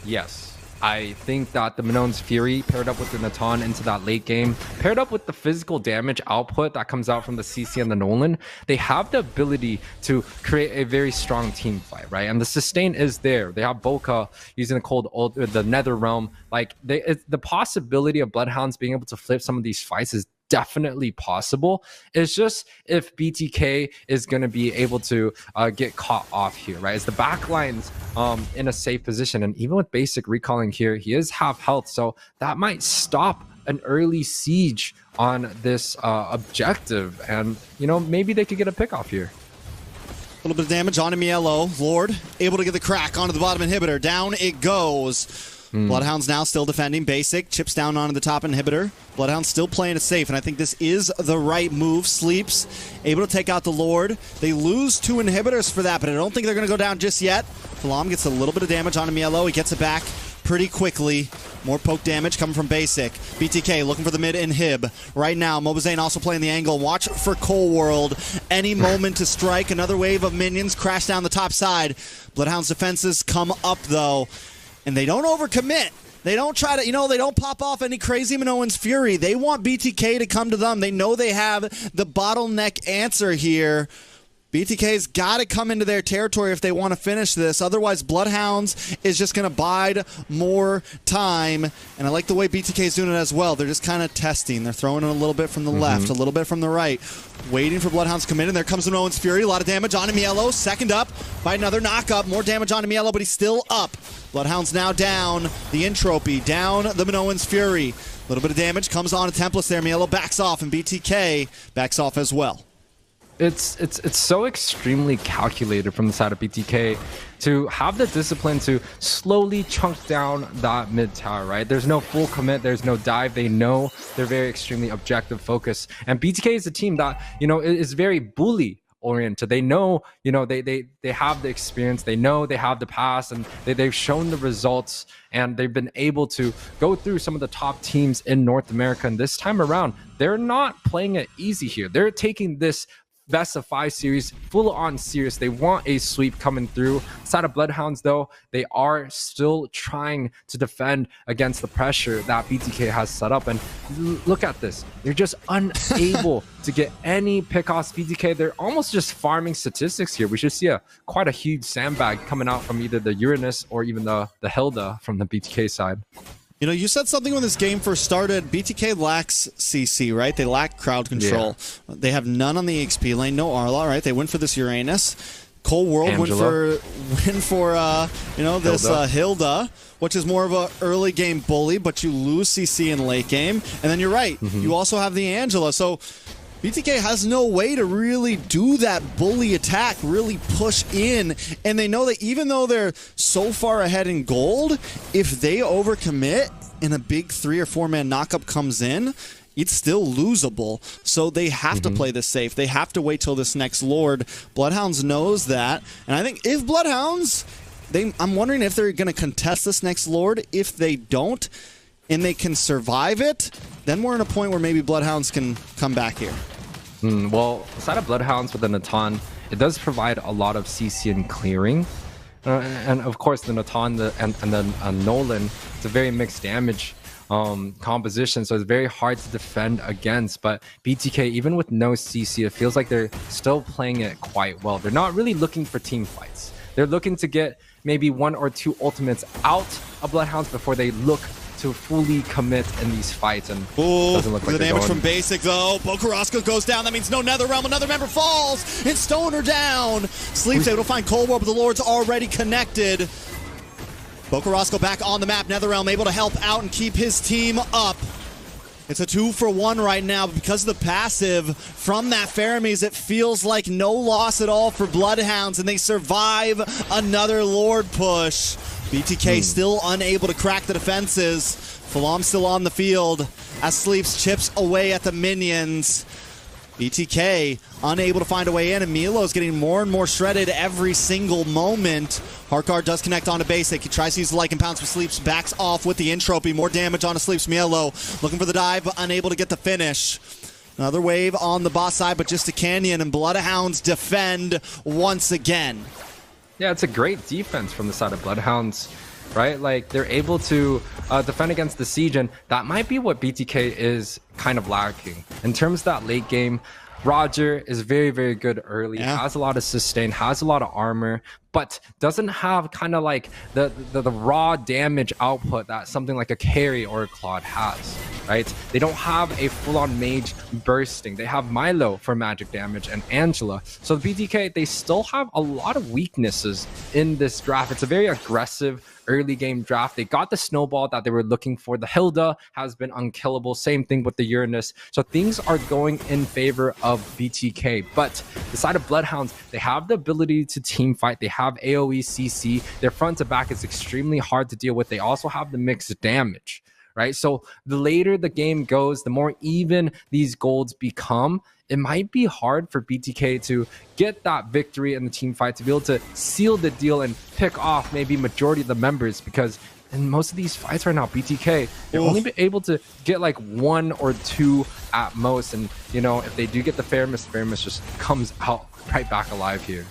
B: Yes. I think that the Minoan's Fury paired up with the Natan into that late game, paired up with the physical damage output that comes out from the CC and the Nolan, they have the ability to create a very strong team fight, right? And the sustain is there. They have Boca using the Nether Realm. Like the possibility of Bloodhounds being able to flip some of these fights is definitely possible. It's just if BTK is going to be able to get caught off here, right? Is the backlines in a safe position, and even with basic recalling here, he is half health, so that might stop an early siege on this objective, and maybe they could get a pick off here.
A: A little bit of damage onto Mielo. Lord able to get the crack onto the bottom inhibitor. Down it goes. Bloodhound's now still defending. Basic chips down onto the top inhibitor. Bloodhound's still playing it safe, and I think this is the right move. Sleeps able to take out the Lord. They lose 2 inhibitors for that, but I don't think they're going to go down just yet. Falam gets a little bit of damage onto Mielo. He gets it back pretty quickly. More poke damage coming from Basic. BTK looking for the mid inhib. Right now, Mobazane also playing the angle. Watch for Cold World. Any moment to strike. Another wave of minions crash down the top side. Bloodhound's defenses come up, though. And they don't overcommit. They don't try to, they don't pop off any crazy Minoan's Fury. They want BTK to come to them. They know they have the bottleneck answer here. BTK's got to come into their territory if they want to finish this. Otherwise, Bloodhounds is just going to bide more time. And I like the way BTK is doing it as well. They're just kind of testing. They're throwing it a little bit from the left, a little bit from the right. Waiting for Bloodhounds to come in. And there comes the Minoan's Fury. A lot of damage on Mielo. Second up by another knock-up. More damage on Mielo, but he's still up. Bloodhound's now down the Entropy. Down the Minoan's Fury. A little bit of damage comes on to Templest there. Mielo backs off, and BTK backs off as well.
B: It's so extremely calculated from the side of BTK to have the discipline to slowly chunk down that mid tower, right? There's no full commit, there's no dive. They know they're very extremely objective focused. And BTK is a team that, is very bully oriented. They know, they have the experience, they know they have the pass, and they've shown the results, and they've been able to go through some of the top teams in North America. And this time around, they're not playing it easy here. They're taking this best of 5 series full on serious. They want a sweep coming through. Side of Bloodhounds, though, they are still trying to defend against the pressure that BTK has set up. And look at this. They're just unable to get any pickoffs. BTK, they're almost just farming statistics here. We should see quite a huge sandbag coming out from either the Uranus or even the Hilda from the BTK side.
A: You said something when this game first started. BTK lacks CC, right? They lack crowd control. Yeah. They have none on the XP lane. No Arla, right? They went for this Uranus. Cold World went for this Hilda, which is more of a early game bully, but you lose CC in late game. And then you're right. You also have the Angela. So BTK has no way to really do that bully attack, really push in, and they know that even though they're so far ahead in gold, if they overcommit and a big 3 or 4-man knockup comes in, it's still losable. So they have to play this safe. They have to wait till this next Lord. Bloodhounds knows that, and I think if Bloodhounds, I'm wondering if they're going to contest this next Lord. If they don't, and they can survive it, then we're in a point where maybe Bloodhounds can come back here.
B: Well, aside of Bloodhounds with the Natan, it does provide a lot of CC and clearing. And of course, the Natan and the Nolan, it's a very mixed damage composition, so it's very hard to defend against. But BTK, even with no CC, it feels like they're still playing it quite well. They're not really looking for team fights. They're looking to get maybe 1 or 2 ultimates out of Bloodhounds before they look to fully commit in these fights. And doesn't look like
A: the damage from Basic, though. Bokarasco goes down. That means no Netherrealm. Another member falls. And Stoner down. Sleeps able to find Cold War, but the Lord's already connected. Bokarasco back on the map. Netherrealm able to help out and keep his team up. It's a 2-for-1 right now, but because of the passive from that Faramis, it feels like no loss at all for Bloodhounds, and they survive another Lord push. BTK still unable to crack the defenses. Falam still on the field as Sleeps chips away at the minions. BTK unable to find a way in, and Milo's getting more and more shredded every single moment. Harkar does connect onto Basic. He tries to use the Lycan Pounce for Sleeps, backs off with the Entropy. More damage onto Sleeps. Milo looking for the dive, but unable to get the finish. Another wave on the boss side, but just a Canyon, and Bloodhounds defend once again.
B: Yeah, it's a great defense from the side of Bloodhounds, right? Like, they're able to defend against the siege, and that might be what BTK is kind of lacking. In terms of that late game, Roger is very, very good early, has a lot of sustain, has a lot of armor, but doesn't have kind of like the raw damage output that something like a carry or a Claude has, right? They don't have a full-on mage bursting. They have Milo for magic damage and Angela. So the BTK, they still have a lot of weaknesses in this draft. It's a very aggressive early game draft. They got the snowball that they were looking for. The Hilda has been unkillable. Same thing with the Uranus. So things are going in favor of BTK. But the side of Bloodhounds, they have the ability to team fight. They have AoE CC. Their front to back is extremely hard to deal with. They also have the mixed damage, right? So the later the game goes, the more even these golds become. It might be hard for BTK to get that victory in the team fight, to be able to seal the deal and pick off maybe majority of the members, because in most of these fights right now, BTK, they're only be able to get like 1 or 2 at most. And, you know, if they do get the Fairness just comes out right back alive here.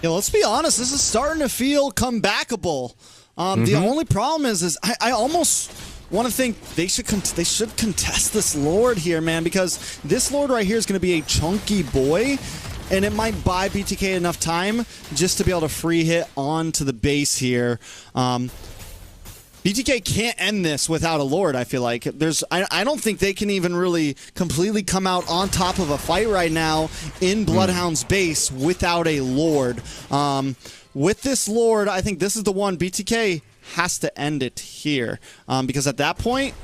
A: Yeah, let's be honest, this is starting to feel comebackable. The only problem is I almost want to think they should contest this Lord here, man, because this Lord right here is going to be a chunky boy, and it might buy BTK enough time just to be able to free hit onto the base here. BTK can't end this without a Lord, I feel like. I don't think they can even really completely come out on top of a fight right now in Bloodhound's base without a Lord. With this Lord, I think this is the one BTK has to end it here, because at that point,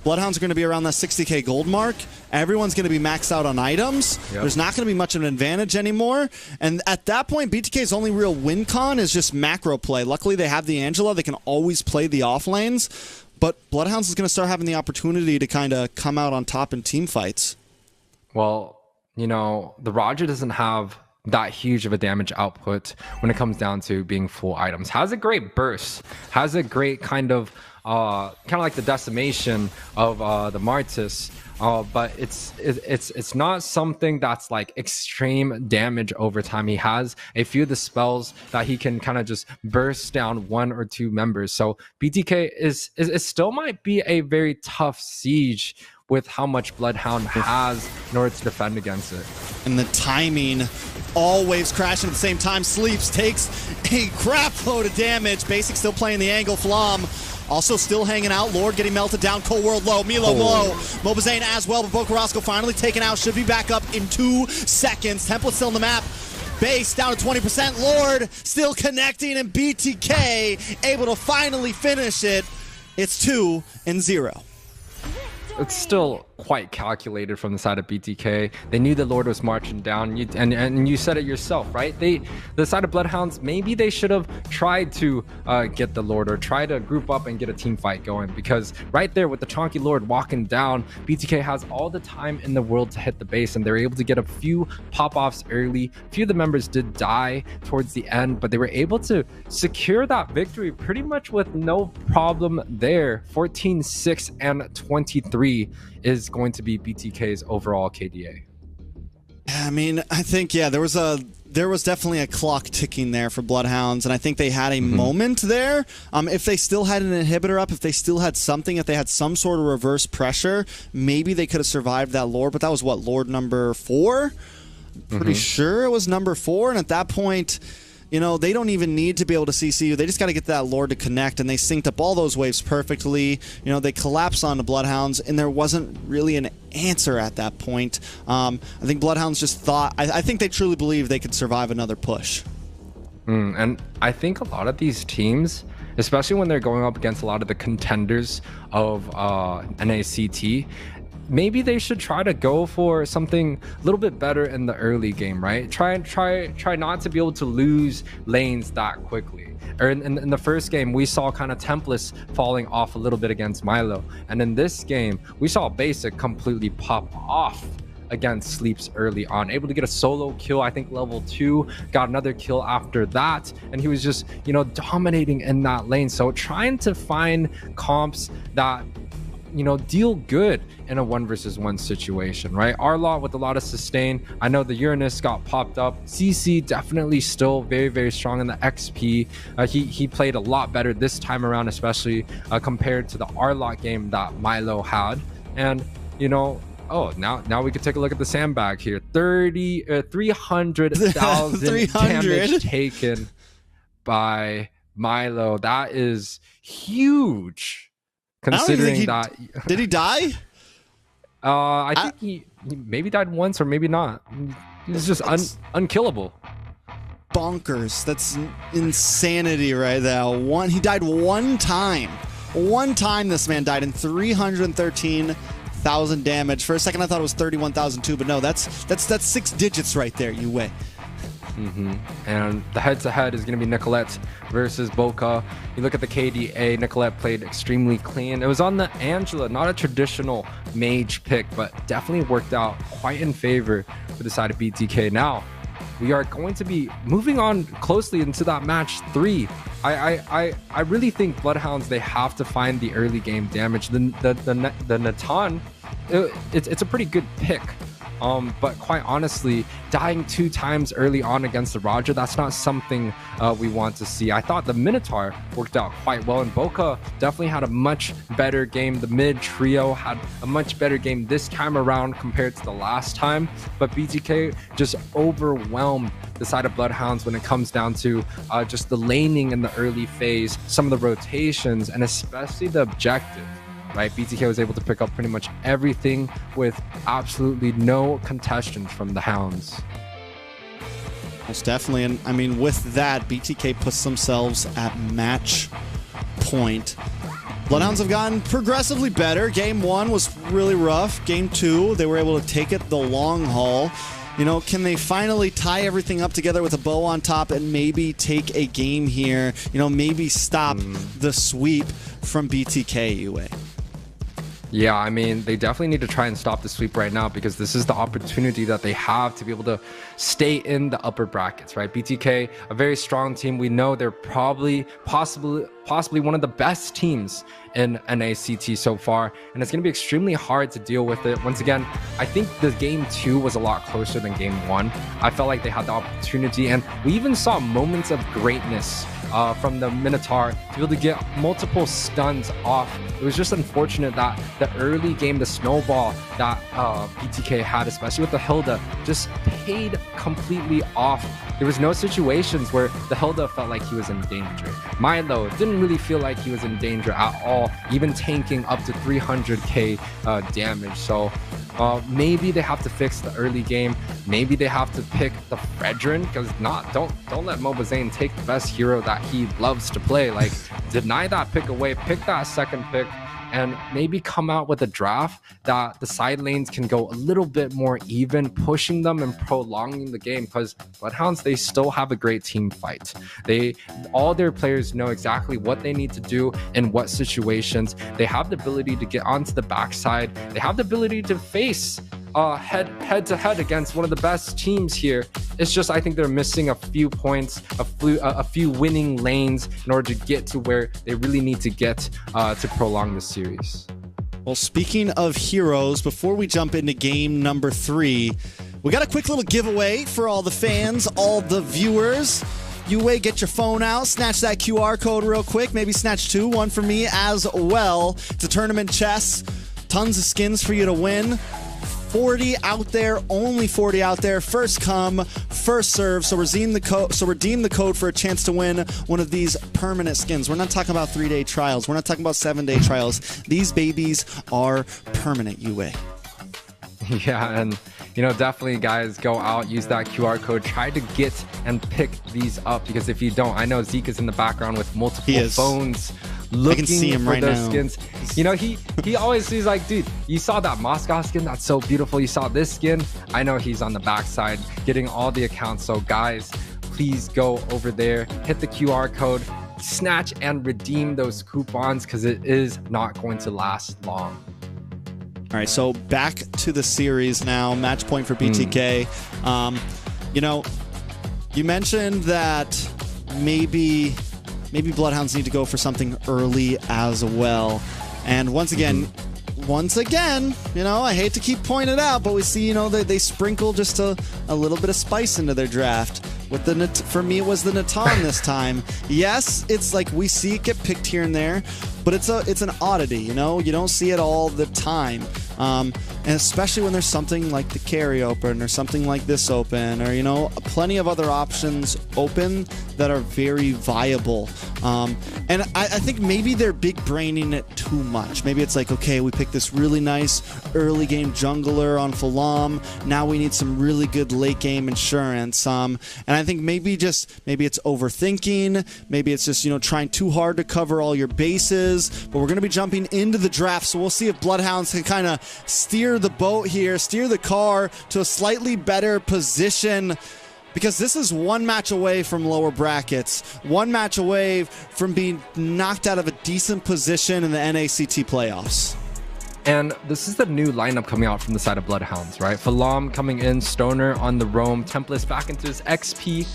A: Bloodhounds are going to be around that 60k gold mark. Everyone's going to be maxed out on items. Yep. There's not going to be much of an advantage anymore. And at that point, BTK's only real win con is just macro play. Luckily, they have the Angela. They can always play the off lanes. But Bloodhounds is going to start having the opportunity to kind of come out on top in team fights.
B: Well, you know, the Roger doesn't have that huge of a damage output when it comes down to being full items. Has a great burst, has a great kind of like the decimation of the Martis, but it's not something that's like extreme damage over time. He has a few of the spells that he can kind of just burst down 1 or 2 members. So BTK is still might be a very tough siege with how much Bloodhound has in order to defend against it.
A: And the timing, all waves crashing at the same time. Sleeps, takes a crap load of damage. Basic still playing the angle. Flom also still hanging out. Lord getting melted down. Cold World low. Milo low. Mobazane as well, but Bokarosco finally taken out. Should be back up in 2 seconds. Template still on the map. Base down to 20%. Lord still connecting, and BTK able to finally finish it. It's 2-0.
B: It's still quite calculated from the side of BTK. They knew the Lord was marching down, and you said it yourself, right? The side of Bloodhounds, maybe they should have tried to get the Lord or try to group up and get a team fight going, because right there with the chonky Lord walking down, BTK has all the time in the world to hit the base, and they're able to get a few pop-offs early. A few of the members did die towards the end, but they were able to secure that victory pretty much with no problem there. 14-6 and 23 is going to be BTK's overall KDA.
A: I mean, I think, yeah, there was definitely a clock ticking there for Bloodhounds, and I think they had a moment there. If they still had an inhibitor up, if they still had something, if they had some sort of reverse pressure, maybe they could have survived that Lord, but that was what, Lord number 4? Pretty sure it was number 4, and at that point, you know, they don't even need to be able to CC you. They just got to get that Lord to connect, and they synced up all those waves perfectly. You know, they collapsed onto Bloodhounds, and there wasn't really an answer at that point. I think Bloodhounds just thought, I think they truly believed they could survive another push.
B: And I think a lot of these teams, especially when they're going up against a lot of the contenders of NACT, maybe they should try to go for something a little bit better in the early game, right? Try not to be able to lose lanes that quickly. Or in the first game, we saw kind of Templars falling off a little bit against Milo. And in this game, we saw Basic completely pop off against Sleeps early on, able to get a solo kill. I think level 2, got another kill after that, and he was just, you know, dominating in that lane. So trying to find comps that, you know, deal good in a 1 versus 1 situation, right? Arlot with a lot of sustain. I know the Uranus got popped up. CC definitely still very, very strong in the XP. He played a lot better this time around, especially compared to the Arlot game that Milo had. And, you know, oh, now we can take a look at the sandbag here. 300,000 damage taken by Milo. That is huge, considering that.
A: Did he die?
B: I think he maybe died once or maybe not. He's just unkillable.
A: Bonkers. That's insanity right now. He died one time. One time this man died in 313,000 damage. For a second I thought it was 31,002, but no, that's 6 digits right there, Yue.
B: And the head-to-head is going to be Nicolette versus Boca. You look at the KDA, Nicolette played extremely clean. It was on the Angela, not a traditional mage pick, but definitely worked out quite in favor for the side of BTK. Now, we are going to be moving on closely into that match 3. I really think Bloodhounds, they have to find the early game damage. The Natan, it's a pretty good pick. But quite honestly, dying 2 times early on against the Roger, that's not something we want to see. I thought the Minotaur worked out quite well, and Boca definitely had a much better game. The mid trio had a much better game this time around compared to the last time, but BTK just overwhelmed the side of Bloodhounds when it comes down to just the laning in the early phase, some of the rotations, and especially the objective. Right, BTK was able to pick up pretty much everything with absolutely no contestions from the Hounds.
A: Most definitely, and I mean, with that, BTK puts themselves at match point. Bloodhounds have gotten progressively better. Game 1 was really rough. Game 2, they were able to take it the long haul. You know, can they finally tie everything up together with a bow on top and maybe take a game here? You know, maybe stop the sweep from BTK, Yue?
B: Yeah, I mean, they definitely need to try and stop the sweep right now, because this is the opportunity that they have to be able to stay in the upper brackets, right? BTK, a very strong team. We know they're possibly one of the best teams in NACT so far, and it's going to be extremely hard to deal with it. Once again, I think the game 2 was a lot closer than game 1. I felt like they had the opportunity, and we even saw moments of greatness from the Minotaur to be able to get multiple stuns off. It was just unfortunate that the early game, the snowball that BTK had, especially with the Hilda, just paid completely off. There was no situations where the Hilda felt like he was in danger. Milo didn't really feel like he was in danger at all, even tanking up to 300k damage. So maybe they have to fix the early game. Maybe they have to pick the Fredrin, because don't let Mobazane take the best hero that he loves to play. Like, deny that pick away, pick that second pick, and maybe come out with a draft that the side lanes can go a little bit more even, pushing them and prolonging the game, because Bloodhounds, they still have a great team fight. All their players know exactly what they need to do in what situations. They have the ability to get onto the backside. They have the ability to face head to head against one of the best teams here. It's just, I think they're missing a few points, a few winning lanes in order to get to where they really need to get to prolong the series.
A: Well, speaking of heroes, before we jump into game number 3, we got a quick little giveaway for all the fans, all the viewers. Yue, get your phone out, snatch that QR code real quick, maybe snatch 2, one for me as well. It's a tournament chest, tons of skins for you to win. 40 out there, only 40 out there. First come, first serve. So redeem the code for a chance to win one of these permanent skins. We're not talking about 3-day trials. We're not talking about 7-day trials. These babies are permanent, Yue.
B: Yeah, and you know, definitely guys, go out, use that QR code, try to get and pick these up, because if you don't, I know Zeke is in the background with multiple phones looking for
A: right
B: those
A: now.
B: skins. You know, he always sees like, dude, you saw that Moscow skin? That's so beautiful. You saw this skin? I know he's on the backside getting all the accounts. So guys, please go over there, hit the QR code, snatch and redeem those coupons, because it is not going to last long.
A: All right, so back to the series now. Match point for BTK. You know, you mentioned that maybe Bloodhounds need to go for something early as well. And once again, you know, I hate to keep pointing it out, but we see, you know, they sprinkle just a little bit of spice into their draft. With for me, it was the Natan this time. Yes, it's like we see it get picked here and there, but it's an oddity, you know? You don't see it all the time. And and especially when there's something like the carry open or something like this open, or, you know, plenty of other options open that are very viable. And I think maybe they're big braining it too much. Maybe it's like, okay, we picked this really nice early game jungler on Falam. Now we need some really good late game insurance. And I think maybe it's overthinking. Maybe it's just, you know, trying too hard to cover all your bases. But we're going to be jumping into the draft, so we'll see if Bloodhounds can kind of steer the boat here, steer the car to a slightly better position. Because this is one match away from lower brackets, one match away from being knocked out of a decent position in the NACT playoffs.
B: And this is the new lineup coming out from the side of Bloodhounds, right? Falam coming in, Stoner on the roam, Tempest back into his XP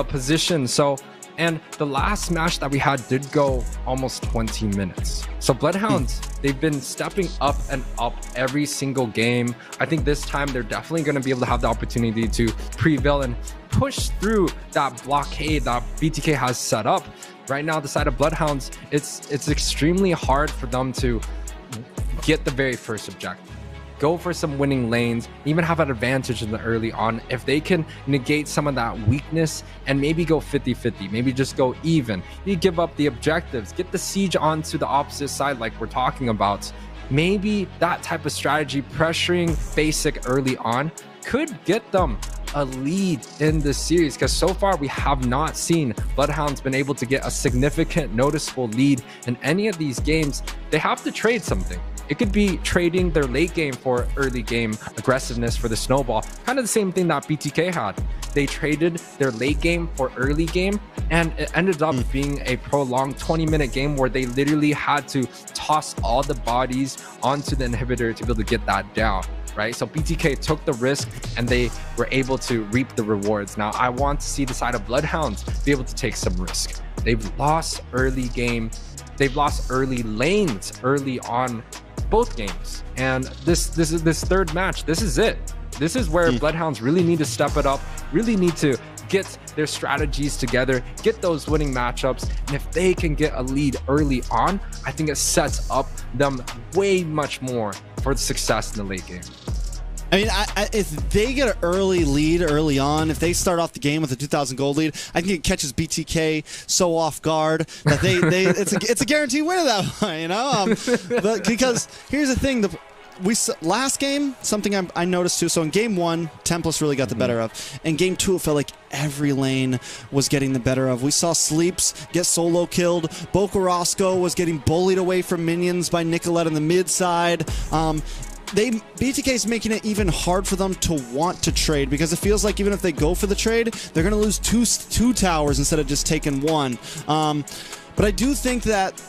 B: position. So, and the last match that we had did go almost 20 minutes. So Bloodhounds, they've been stepping up and up every single game. I think this time they're definitely going to be able to have the opportunity to prevail and push through that blockade that BTK has set up. Right now, the side of Bloodhounds, it's extremely hard for them to get the very first objective, go for some winning lanes, even have an advantage in the early on. If they can negate some of that weakness and maybe go 50-50, maybe just go even, you give up the objectives, get the siege onto the opposite side like we're talking about. Maybe that type of strategy, pressuring basic early on, could get them a lead in this series, because so far we have not seen Bloodhounds been able to get a significant noticeable lead in any of these games. They have to trade something. It could be trading their late game for early game aggressiveness for the snowball. Kind of the same thing that BTK had. They traded their late game for early game, and it ended up being a prolonged 20-minute game where they literally had to toss all the bodies onto the inhibitor to be able to get that down, right? So BTK took the risk and they were able to reap the rewards. Now, I want to see the side of Bloodhounds be able to take some risk. They've lost early game. They've lost early lanes early on both games, and this third match, this is it. This is where Bloodhounds really need to step it up, really need to get their strategies together, get those winning matchups, and if they can get a lead early on, I think it sets up them way much more for success in the late game.
A: I mean, if they get an early lead early on, if they start off the game with a 2,000 gold lead, I think it catches BTK so off guard that it's a guaranteed win at that point, you know? But because here's the thing, last game, something I noticed too. So in game one, Tempest really got the better of. In game two, it felt like every lane was getting the better of. We saw Sleeps get solo killed. Bokarosco was getting bullied away from minions by Nicolette on the mid side. BTK is making it even hard for them to want to trade, because it feels like even if they go for the trade, they're going to lose two towers instead of just taking one. But I do think that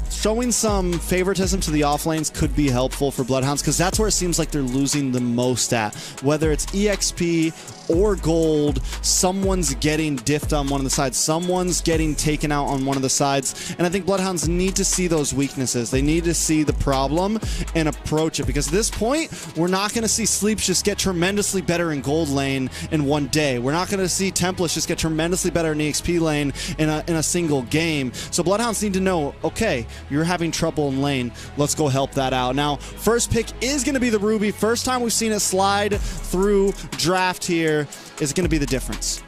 A: showing some favoritism to the off lanes could be helpful for Bloodhounds, because that's where it seems like they're losing the most at. Whether it's EXP or gold, someone's getting diffed on one of the sides. Someone's getting taken out on one of the sides. And I think Bloodhounds need to see those weaknesses. They need to see the problem and approach it, because at this point, we're not going to see Sleeps just get tremendously better in gold lane in one day. We're not going to see Templars just get tremendously better in EXP lane in a single game. So Bloodhounds need to know, okay, you're having trouble in lane. Let's go help that out. Now, first pick is going to be the Ruby. First time we've seen it slide through draft here. Is going to be the difference.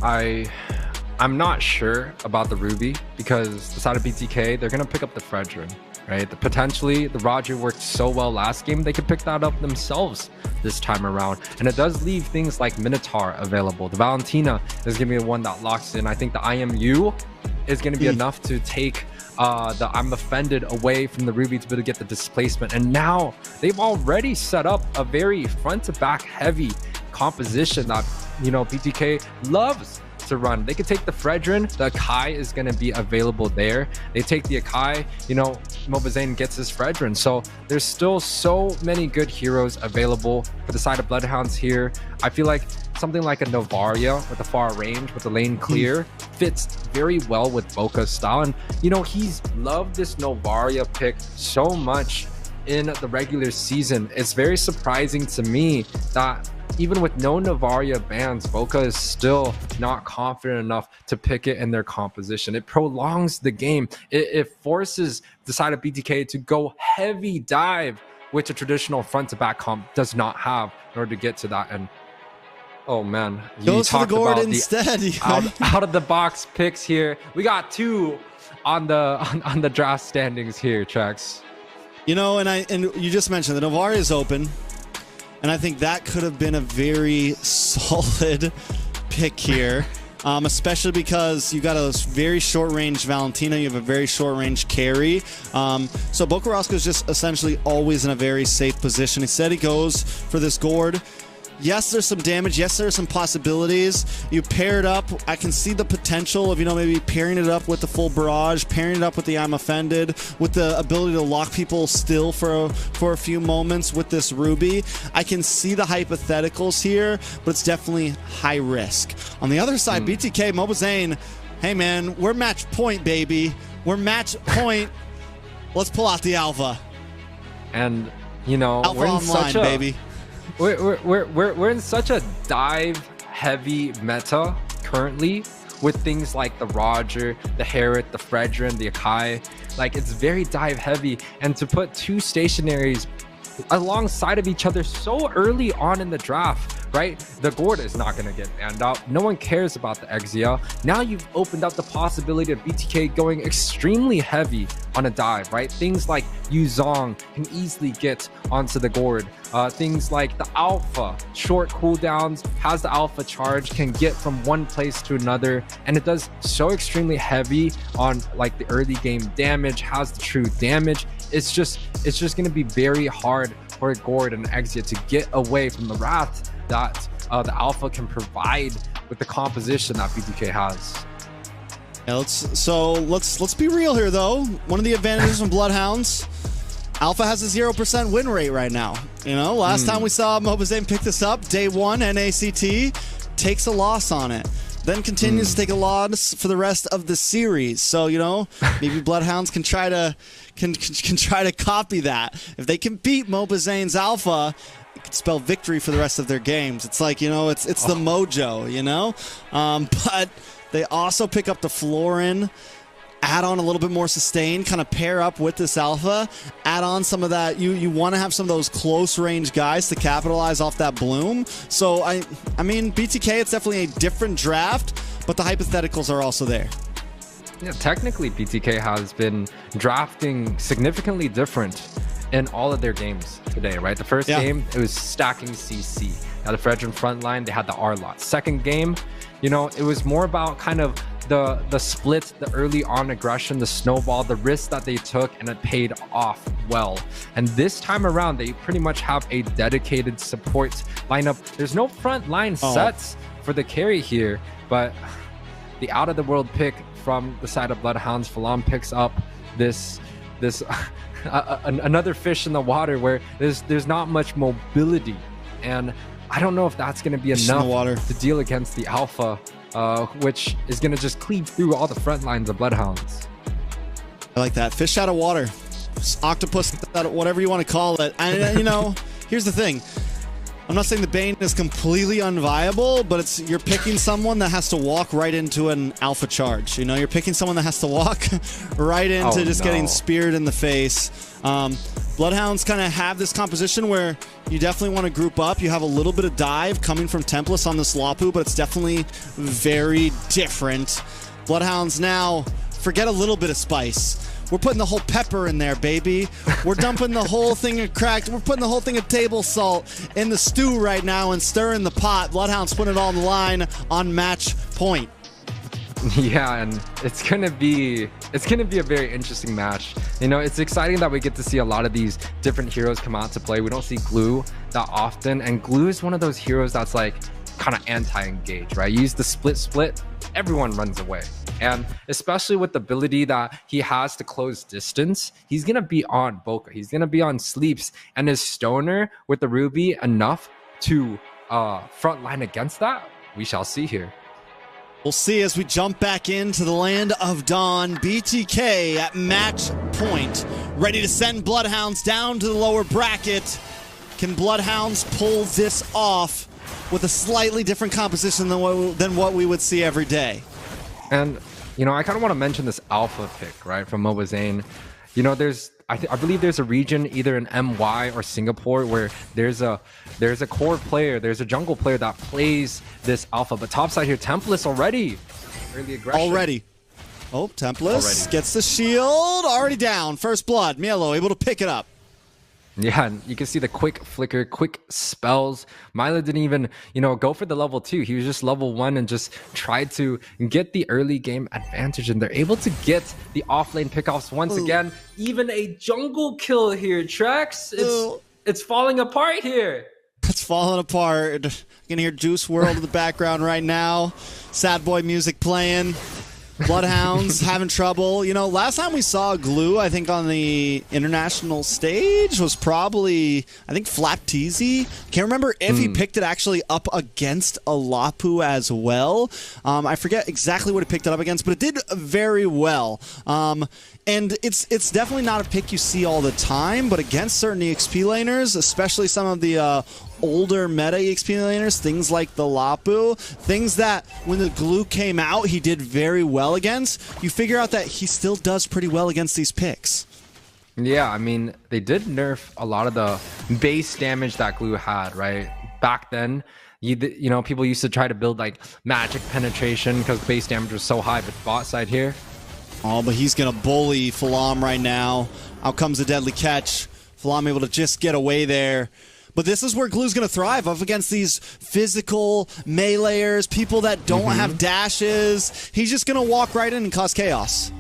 B: I'm not sure about the Ruby, because the side of BTK, they're going to pick up the Fredrin, right? Potentially, the Roger worked so well last game, they could pick that up themselves this time around. And it does leave things like Minotaur available. The Valentina is going to be the one that locks in. I think the IMU is going to be enough to take the I'm Offended away from the Ruby to be able to get the displacement. And now they've already set up a very front to back heavy composition that, you know, BTK loves to run. They could take the Fredrin, the Akai is going to be available there. They take the Akai, you know, Mobazane gets his Fredrin. So there's still so many good heroes available for the side of Bloodhounds here. I feel like something like a Novaria with a far range, with the lane clear, fits very well with Boka's style. And, you know, he's loved this Novaria pick so much in the regular season. It's very surprising to me that even with no Novaria bans, Boka is still not confident enough to pick it in their composition. It prolongs the game. It forces the side of BTK to go heavy dive which a traditional front-to-back comp does not have in order to get to that. And oh man, you
A: goes for the
B: talked
A: gourd
B: about
A: instead.
B: the out of the box picks here. We got 2 on the draft standings here, Trex.
A: You know, and you just mentioned that Novari is open, and I think that could have been a very solid pick here. Especially because you got a very short-range Valentina, you have a very short-range carry. So Bokarosco is just essentially always in a very safe position. Instead, he goes for this gourd. Yes, there's some damage. Yes, there are some possibilities. You pair it up. I can see the potential of, you know, maybe pairing it up with the full barrage, pairing it up with the I'm Offended, with the ability to lock people still for a few moments with this Ruby. I can see the hypotheticals here, but it's definitely high risk. On the other side, BTK, Mobazane, hey man, we're match point, baby. We're match point. Let's pull out the Alpha.
B: And, you know,
A: Alpha
B: we're in
A: online, baby.
B: We're in such a dive heavy meta currently with things like the Roger, the Herod, the Fredrin, the Akai. Like, it's very dive heavy, and to put 2 stationaries alongside of each other so early on in the draft, right? The gourd is not going to get banned out. No one cares about the Exia. Now you've opened up the possibility of BTK going extremely heavy on a dive, right? Things like Yuzong can easily get onto the gourd. Things like the Alpha, short cooldowns, has the Alpha charge, can get from one place to another, and it does so extremely heavy on like the early game damage, has the true damage. It's just going to be very hard for Gourd and Exia to get away from the wrath that the Alpha can provide with the composition that BTK has.
A: Yeah, let's be real here though. One of the advantages from Bloodhounds, Alpha has a 0% win rate right now. You know, last time we saw Mobazane pick this up, day 1, NACT, takes a loss on it. Then continues to take a loss for the rest of the series. So, you know, maybe Bloodhounds can try to try to copy that. If they can beat Mobazane's Alpha, it could spell victory for the rest of their games. It's like, you know, it's the mojo, you know? But they also pick up the Florin, add on a little bit more sustain, kind of pair up with this Alpha, add on some of that. You want to have some of those close range guys to capitalize off that bloom. So I mean, BTK, it's definitely a different draft, but the hypotheticals are also there.
B: Yeah, technically BTK has been drafting significantly different in all of their games today, right? The first game, it was stacking CC. Now the Fredrin front line, they had the R-Lot. Second game, you know, it was more about kind of the split, the early on aggression, the snowball, the risk that they took, and it paid off well. And this time around, they pretty much have a dedicated support lineup. There's no front line sets for the carry here, but the out of the world pick from the side of Bloodhounds, Falam picks up this another fish in the water where there's not much mobility, and I don't know if that's going to be enough to deal against the Alpha, which is going to just cleave through all the front lines of Bloodhounds.
A: I like that. Fish out of water. Octopus, whatever you want to call it. And, you know, here's the thing. I'm not saying the Bane is completely unviable, but you're picking someone that has to walk right into an Alpha charge. You know, you're picking someone that has to walk right into getting speared in the face. Bloodhounds kind of have this composition where you definitely want to group up. You have a little bit of dive coming from Templus on this Lapu, but it's definitely very different. Bloodhounds now, forget a little bit of spice. We're putting the whole pepper in there, baby. We're dumping the whole thing of cracked. We're putting the whole thing of table salt in the stew right now and stirring the pot. Bloodhounds putting it all on the line on match point.
B: Yeah, and it's gonna be a very interesting match. You know, it's exciting that we get to see a lot of these different heroes come out to play. We don't see Glue that often, and Glue is one of those heroes that's like kind of anti-engage, right? You use the split, everyone runs away. And especially with the ability that he has to close distance, he's gonna be on Boca, he's gonna be on Sleeps, and his Stoner with the Ruby enough to frontline against that? We shall see here.
A: We'll see as we jump back into the land of Dawn. BTK at match point, ready to send Bloodhounds down to the lower bracket. Can Bloodhounds pull this off with a slightly different composition than what we would see every day?
B: And, you know, I kind of want to mention this Alpha pick, right, from Mobazane. You know, there's I believe there's a region either in MY or Singapore where there's a core player, there's a jungle player that plays this alpha. But topside here, Templest already early aggression.
A: Already. Oh, Templest gets the shield. Already down. First blood. Mielo able to pick it up.
B: Yeah, and you can see the quick flicker, quick spells. Milo didn't even, go for the level 2. He was just level 1 and just tried to get the early game advantage. And they're able to get the offlane pickoffs once again. Even a jungle kill here, Trex. It's falling apart here.
A: It's falling apart. You can hear Juice WRLD in the background right now. Sad boy music playing. Bloodhounds having trouble. Last time we saw Glue, I think, on the international stage was probably, I think, Flapteezy. Can't remember if he picked it actually up against Alapu as well. I forget exactly what he picked it up against, but it did very well. And it's definitely not a pick you see all the time, but against certain EXP laners, especially some of the older meta EXP laners, things like the Lapu, things that when the Glue came out, he did very well against, you figure out that he still does pretty well against these picks.
B: Yeah, I mean, they did nerf a lot of the base damage that Glue had, right? Back then, people used to try to build like magic penetration because base damage was so high, but bot side here.
A: Oh, but he's going to bully Falam right now. Out comes the deadly catch. Falam able to just get away there. But this is where Glue's going to thrive up against these physical meleeers, people that don't have dashes. He's just going to walk right in and cause chaos.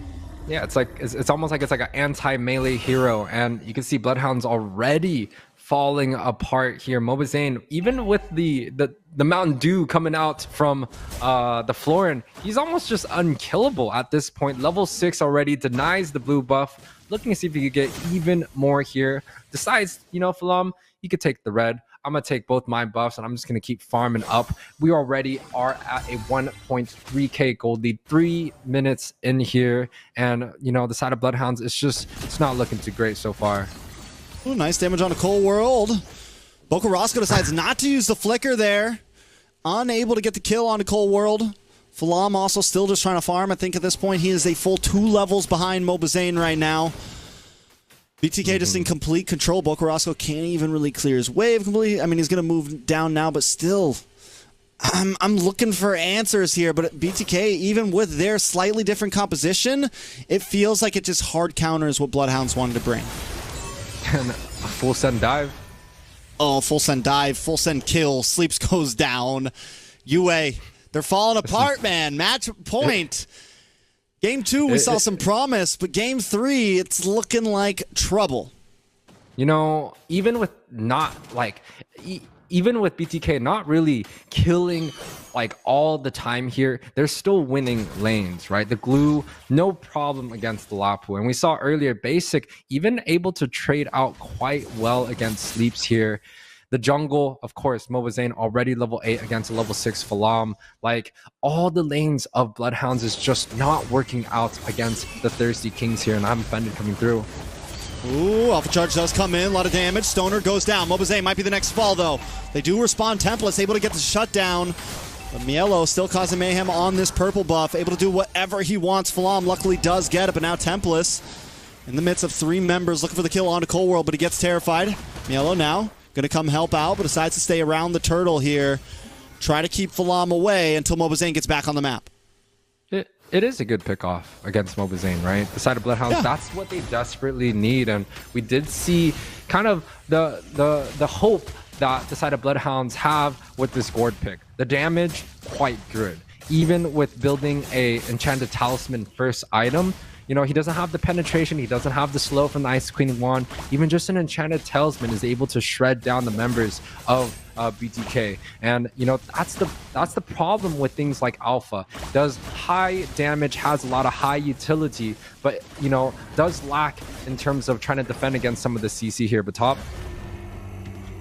B: Yeah, it's almost like it's like an anti-melee hero, and you can see Bloodhounds already falling apart here. Mobazane, even with the Mountain Dew coming out from the Florin, he's almost just unkillable at this point. Level 6 already, denies the blue buff. Looking to see if he could get even more here. Decides, Falam, you could take the red. I'm going to take both my buffs, and I'm just going to keep farming up. We already are at a 1.3k gold lead, 3 minutes in here. And, the side of Bloodhounds, it's not looking too great so far.
A: Ooh, nice damage on a Cold World. Boca Roscoe decides not to use the flicker there. Unable to get the kill on a Cold World. Falam also still just trying to farm. I think at this point he is a full 2 levels behind Mobazane right now. BTK just in complete control. Boca Roscoe can't even really clear his wave completely. I mean, he's going to move down now, but still, I'm looking for answers here. But BTK, even with their slightly different composition, it feels like it just hard counters what Bloodhounds wanted to bring.
B: And a full send dive.
A: Oh, full send dive, full send kill. Sleeps goes down. UA, they're falling apart, man. Match point. Game 2, we saw some promise, but Game 3, it's looking like trouble.
B: Even with even with BTK not really killing all the time here, they're still winning lanes, right? The Glue, no problem against the Lapu. And we saw earlier, Basic even able to trade out quite well against Sleeps here. The jungle, of course, Mobazane already level 8 against a level 6 Falam. All the lanes of Bloodhounds is just not working out against the Thirsty Kings here, and I'm offended coming through.
A: Ooh, Alpha Charge does come in, a lot of damage. Stoner goes down. Mobazane might be the next fall, though. They do respond. Templest able to get the shutdown. But Mielo still causing mayhem on this purple buff, able to do whatever he wants. Falam luckily does get it, but now Templest in the midst of 3 members looking for the kill onto Cold World, but he gets terrified. Mielo now going to come help out, but decides to stay around the turtle here. Try to keep Falam away until Mobazane gets back on the map.
B: It is a good pickoff against Mobazane, right? The side of Bloodhounds, that's what they desperately need. And we did see kind of the hope that the side of Bloodhounds have with this Gourd pick. The damage, quite good. Even with building a Enchanted Talisman first item, he doesn't have the penetration, he doesn't have the slow from the Ice Queen wand. Even just an Enchanted Talisman is able to shred down the members of BTK. And that's the problem with things like Alpha. Does high damage, has a lot of high utility, but does lack in terms of trying to defend against some of the CC here. But top,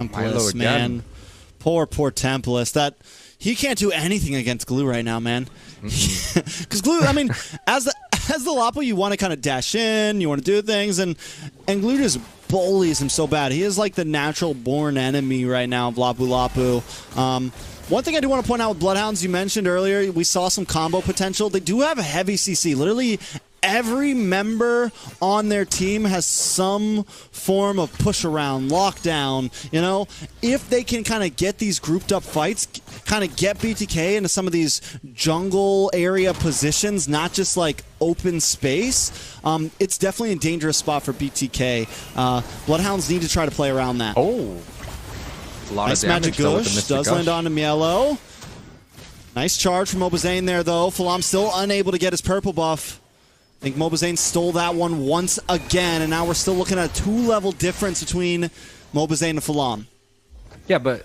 A: Templest, man. Poor Templest. That he can't do anything against Glue right now, man. Because Glue, I mean, as the Lapu, you want to kind of dash in, you want to do things, and Glue just bullies him so bad. He is like the natural born enemy right now of Lapu. One thing I do want to point out with Bloodhounds, you mentioned earlier, we saw some combo potential. They do have a heavy CC. Literally every member on their team has some form of push around, lockdown. You know, if they can kind of get these grouped up fights, kind of get BTK into some of these jungle area positions, not just like open space, it's definitely a dangerous spot for BTK. Bloodhounds need to try to play around that.
B: Oh, a lot
A: nice
B: of damage.
A: magic gush does land on Mielo. Nice charge from Mobazane there, though. Falam still unable to get his purple buff. I think Mobazane stole that one once again, and now we're still looking at a 2-level difference between Mobazane and Falam.
B: Yeah, but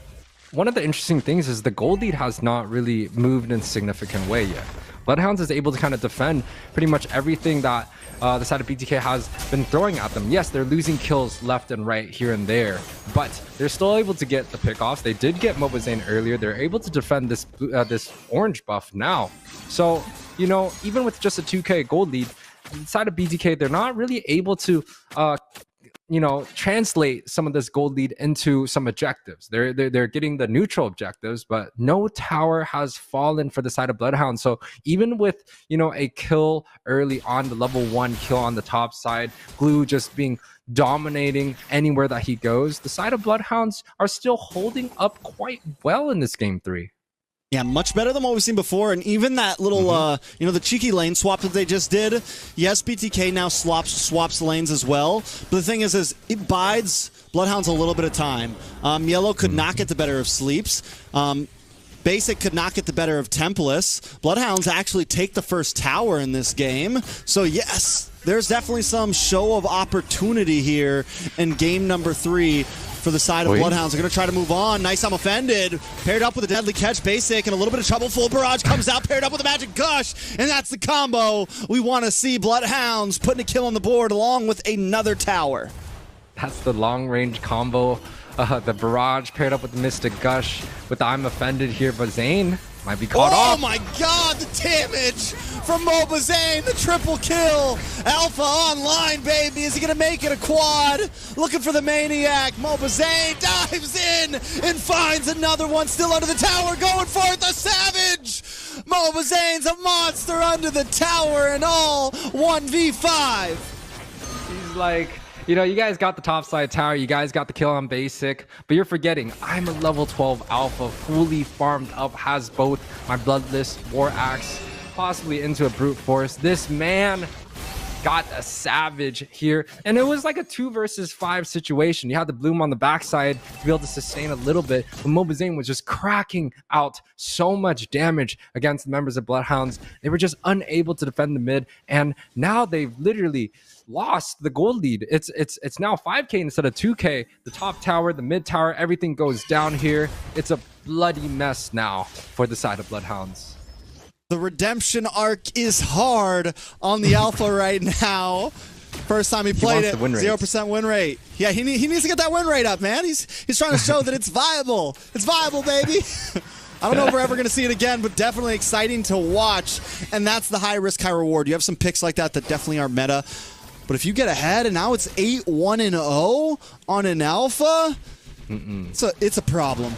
B: one of the interesting things is the gold lead has not really moved in a significant way yet. Bloodhounds is able to kind of defend pretty much everything that the side of BTK has been throwing at them. Yes, they're losing kills left and right here and there, but they're still able to get the pickoffs. They did get Mobazane earlier. They're able to defend this this orange buff now. So, you know, even with just a 2K gold lead, the side of BTK, they're not really able to you know, translate some of this gold lead into some objectives. They're getting the neutral objectives, but no tower has fallen for the side of Bloodhound. So even with, you know, a kill early on, the level 1 kill on the top side, Glue just being dominating anywhere that he goes, the side of Bloodhounds are still holding up quite well in this game 3.
A: Yeah, much better than what we've seen before, and even that little, you know, the cheeky lane swap that they just did. Yes, BTK now swaps lanes as well, but the thing is it bides Bloodhounds a little bit of time. Yellow could not get the better of Sleeps. Basic could not get the better of Templus. Bloodhounds actually take the first tower in this game, so yes, there's definitely some show of opportunity here in game number 3. For the side of Bloodhounds. They're going to try to move on. Nice, I'm offended. Paired up with a deadly catch, Basic, and a little bit of trouble. Full barrage comes out, paired up with a magic gush, and that's the combo we want to see. Bloodhounds putting a kill on the board along with another tower.
B: That's the long-range combo. The barrage paired up with the Mystic Gush with the I'm offended here, but Zane might be caught off.
A: Oh my god, the damage from Mobazane, the triple kill. Alpha online, baby. Is he going to make it a quad? Looking for the Maniac. Mobazane dives in and finds another one still under the tower. Going for it, the Savage. Mobazane's a monster under the tower and all 1v5.
B: He's like, you know, you guys got the top side tower, you guys got the kill on Basic, but you're forgetting I'm a level 12 alpha, fully farmed up, has both my Bloodless War Axe, possibly into a brute force. This man got a Savage here, and it was like a 2 versus 5 situation. You had the Bloom on the backside to be able to sustain a little bit, but Mobazane was just cracking out so much damage against the members of Bloodhounds. They were just unable to defend the mid, and now they've literally lost the gold lead. It's now 5K instead of 2K. The top tower, the mid tower, everything goes down here. It's a bloody mess now for the side of Bloodhounds.
A: The redemption arc is hard on the alpha right now. First time he played it, 0% win rate. Yeah, he needs to get that win rate up, man. He's trying to show that it's viable. It's viable, baby. I don't know if we're ever going to see it again, but definitely exciting to watch. And that's the high risk, high reward. You have some picks like that definitely are meta. But if you get ahead and now it's 8-1-0 on an alpha, it's a problem.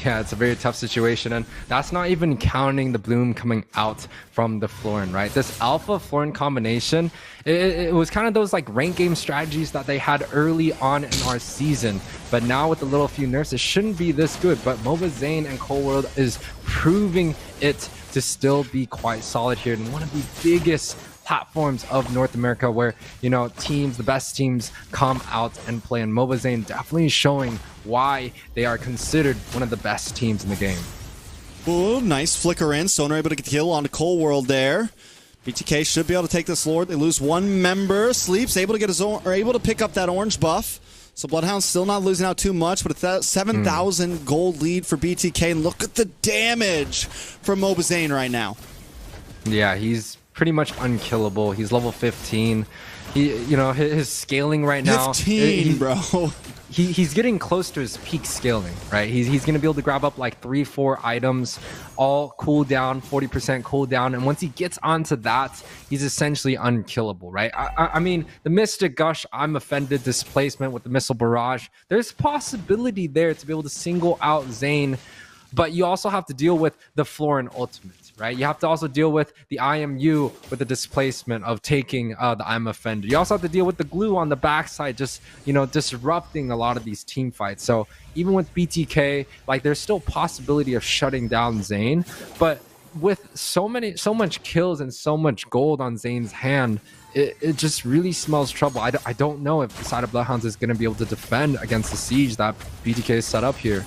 B: Yeah, it's a very tough situation, and that's not even counting the Bloom coming out from the Florin, right? This Alpha Florin combination, it was kind of those like rank game strategies that they had early on in our season, but now with a little few nerfs, it shouldn't be this good. But Mobazane and Cold World is proving it to still be quite solid here, and one of the biggest platforms of North America where, you know, teams, the best teams come out and play, and Mobazane definitely showing why they are considered one of the best teams in the game.
A: Ooh, nice flicker in. Sonar able to get the kill on the Cold World there. BTK should be able to take this Lord. They lose one member. Sleeps able to get his own, or able to pick up that orange buff. So Bloodhound's still not losing out too much, but it's that 7,000 gold lead for BTK. And look at the damage from Mobazane right now.
B: Yeah, he's pretty much unkillable. He's level 15. He, you know, his scaling right now.
A: 15, bro.
B: He's getting close to his peak scaling, right? He's going to be able to grab up like 3-4 items, all cooldown, 40% cooldown, and once he gets onto that, he's essentially unkillable, right? I mean, the Mystic Gush, I'm offended displacement with the Missile Barrage. There's possibility there to be able to single out Zane but you also have to deal with the floor and ultimate, right? You have to also deal with the IMU with the displacement of taking the I'm offended. You also have to deal with the glue on the backside, just, you know, disrupting a lot of these team fights. So even with BTK, like, there's still possibility of shutting down Zayn, but with so much kills and so much gold on Zayn's hand, it just really smells trouble. I don't know if the side of Bloodhounds is going to be able to defend against the siege that BTK is set up here.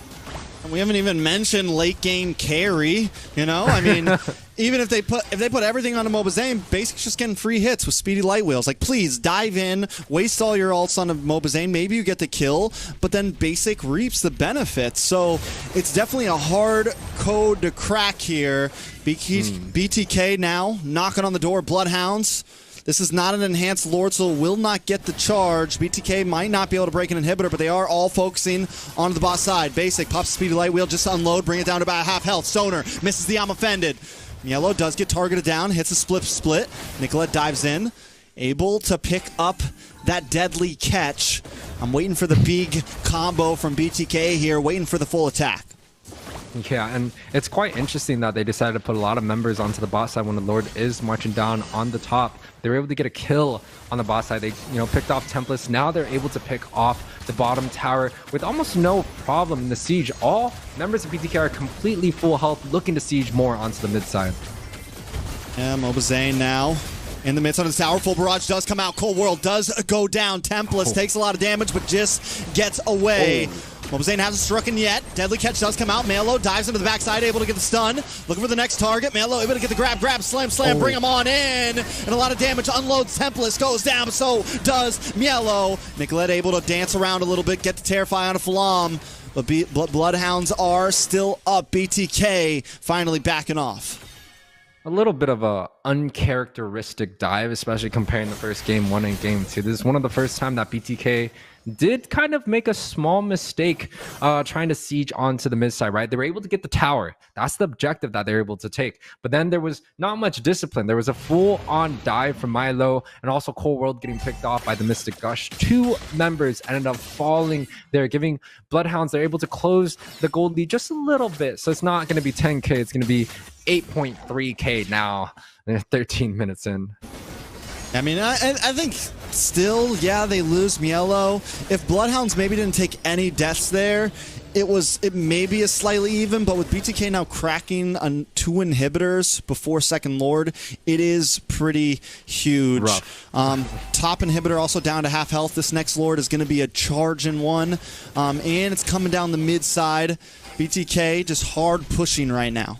A: We haven't even mentioned late game carry. You know, I mean, even if they put everything on a Mobazane, Basic's just getting free hits with speedy light wheels. Like, please dive in, waste all your ults on a Mobazane. Maybe you get the kill, but then Basic reaps the benefits. So it's definitely a hard code to crack here. BTK now knocking on the door. Bloodhounds. This is not an enhanced Lord, so will not get the charge. BTK might not be able to break an inhibitor, but they are all focusing onto the boss side. Basic pops speedy light wheel just to unload, bring it down to about half health. Stoner misses the I'm offended. Yellow does get targeted down, hits a split. Nicolette dives in, able to pick up that deadly catch. I'm waiting for the big combo from BTK here, waiting for the full attack.
B: Yeah, and it's quite interesting that they decided to put a lot of members onto the bot side when the Lord is marching down on the top. They were able to get a kill on the bot side. They, you know, picked off Templates. Now they're able to pick off the bottom tower with almost no problem in the siege. All members of BTK are completely full health, looking to siege more onto the mid side.
A: Yeah, Mobazane now in the midst of the tower. Full barrage does come out. Cold World does go down. Templates takes a lot of damage, but just gets away. Mobazane hasn't struck in yet. Deadly catch does come out. Malo dives into the backside, able to get the stun. Looking for the next target. Malo able to get the grab, slam, bring him on in. And a lot of damage. Unloads. Templates goes down, but so does Mielo. Nicolette able to dance around a little bit, get the Terrify on a Falam. But Bloodhounds are still up. BTK finally backing off.
B: A little bit of a uncharacteristic dive, especially comparing the first game 1 and game 2. This is one of the first time that BTK did kind of make a small mistake trying to siege onto the mid side, right? They were able to get the tower. That's the objective that they were able to take. But then there was not much discipline. There was a full-on dive from Milo and also Cold World getting picked off by the Mystic Gush. 2 members ended up falling there, giving Bloodhounds, they're able to close the gold lead just a little bit. So it's not going to be 10K. It's going to be 8.3K now, 13 minutes in.
A: I mean, I think still, yeah, they lose Mielo. If Bloodhounds maybe didn't take any deaths there, it may be a slightly even, but with BTK now cracking on 2 inhibitors before second Lord, it is pretty huge. Top inhibitor also down to half health. This next Lord is going to be a charge in one, and it's coming down the mid side. BTK just hard pushing right now.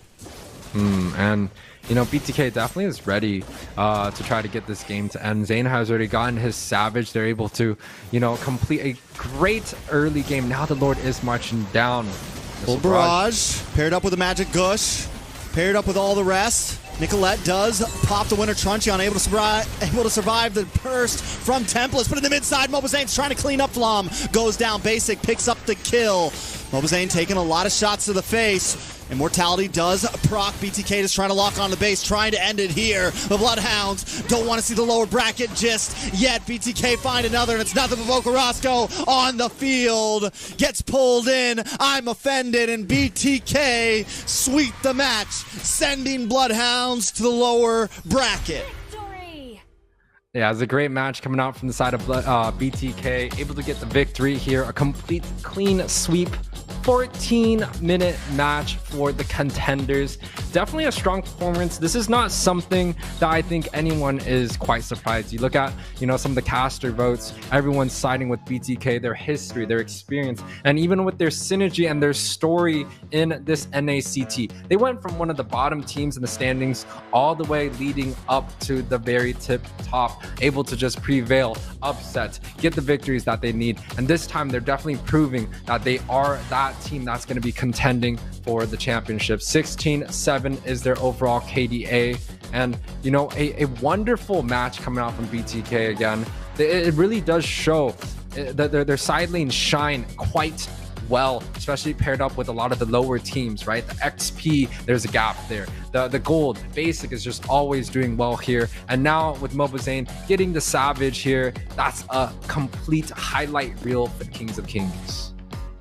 B: And you know, BTK definitely is ready to try to get this game to end. Zayn has already gotten his Savage. They're able to, you know, complete a great early game. Now the Lord is marching down.
A: Full barrage, paired up with a Magic Gush, paired up with all the rest. Nicolette does pop the Winter Truncheon, able to survive the burst from Templates, but in the mid side, Mobazane's trying to clean up Flom. Goes down, Basic picks up the kill. Mobazane taking a lot of shots to the face. Immortality does proc. BTK just trying to lock on the base, trying to end it here. The Bloodhounds don't want to see the lower bracket just yet. BTK find another, and it's nothing but Vokarosco on the field. Gets pulled in. I'm offended, and BTK sweep the match, sending Bloodhounds to the lower bracket.
B: Yeah, it's a great match coming out from the side of BTK. Able to get the victory here. A complete clean sweep. 14-minute match for the contenders. Definitely a strong performance. This is not something that I think anyone is quite surprised. You look at, you know, some of the caster votes, everyone's siding with BTK, their history, their experience, and even with their synergy and their story in this NACT. They went from one of the bottom teams in the standings all the way leading up to the very tip top, able to just prevail, upset, get the victories that they need. And this time they're definitely proving that they are that team that's going to be contending for the championship. 16-7 is their overall KDA, and you know, a wonderful match coming out from BTK again. It really does show that their side lanes shine quite well, especially paired up with a lot of the lower teams, right? The XP, there's a gap there. The gold, Basic is just always doing well here. And now with Mobazane getting the Savage here, that's a complete highlight reel for the Kings of Kings.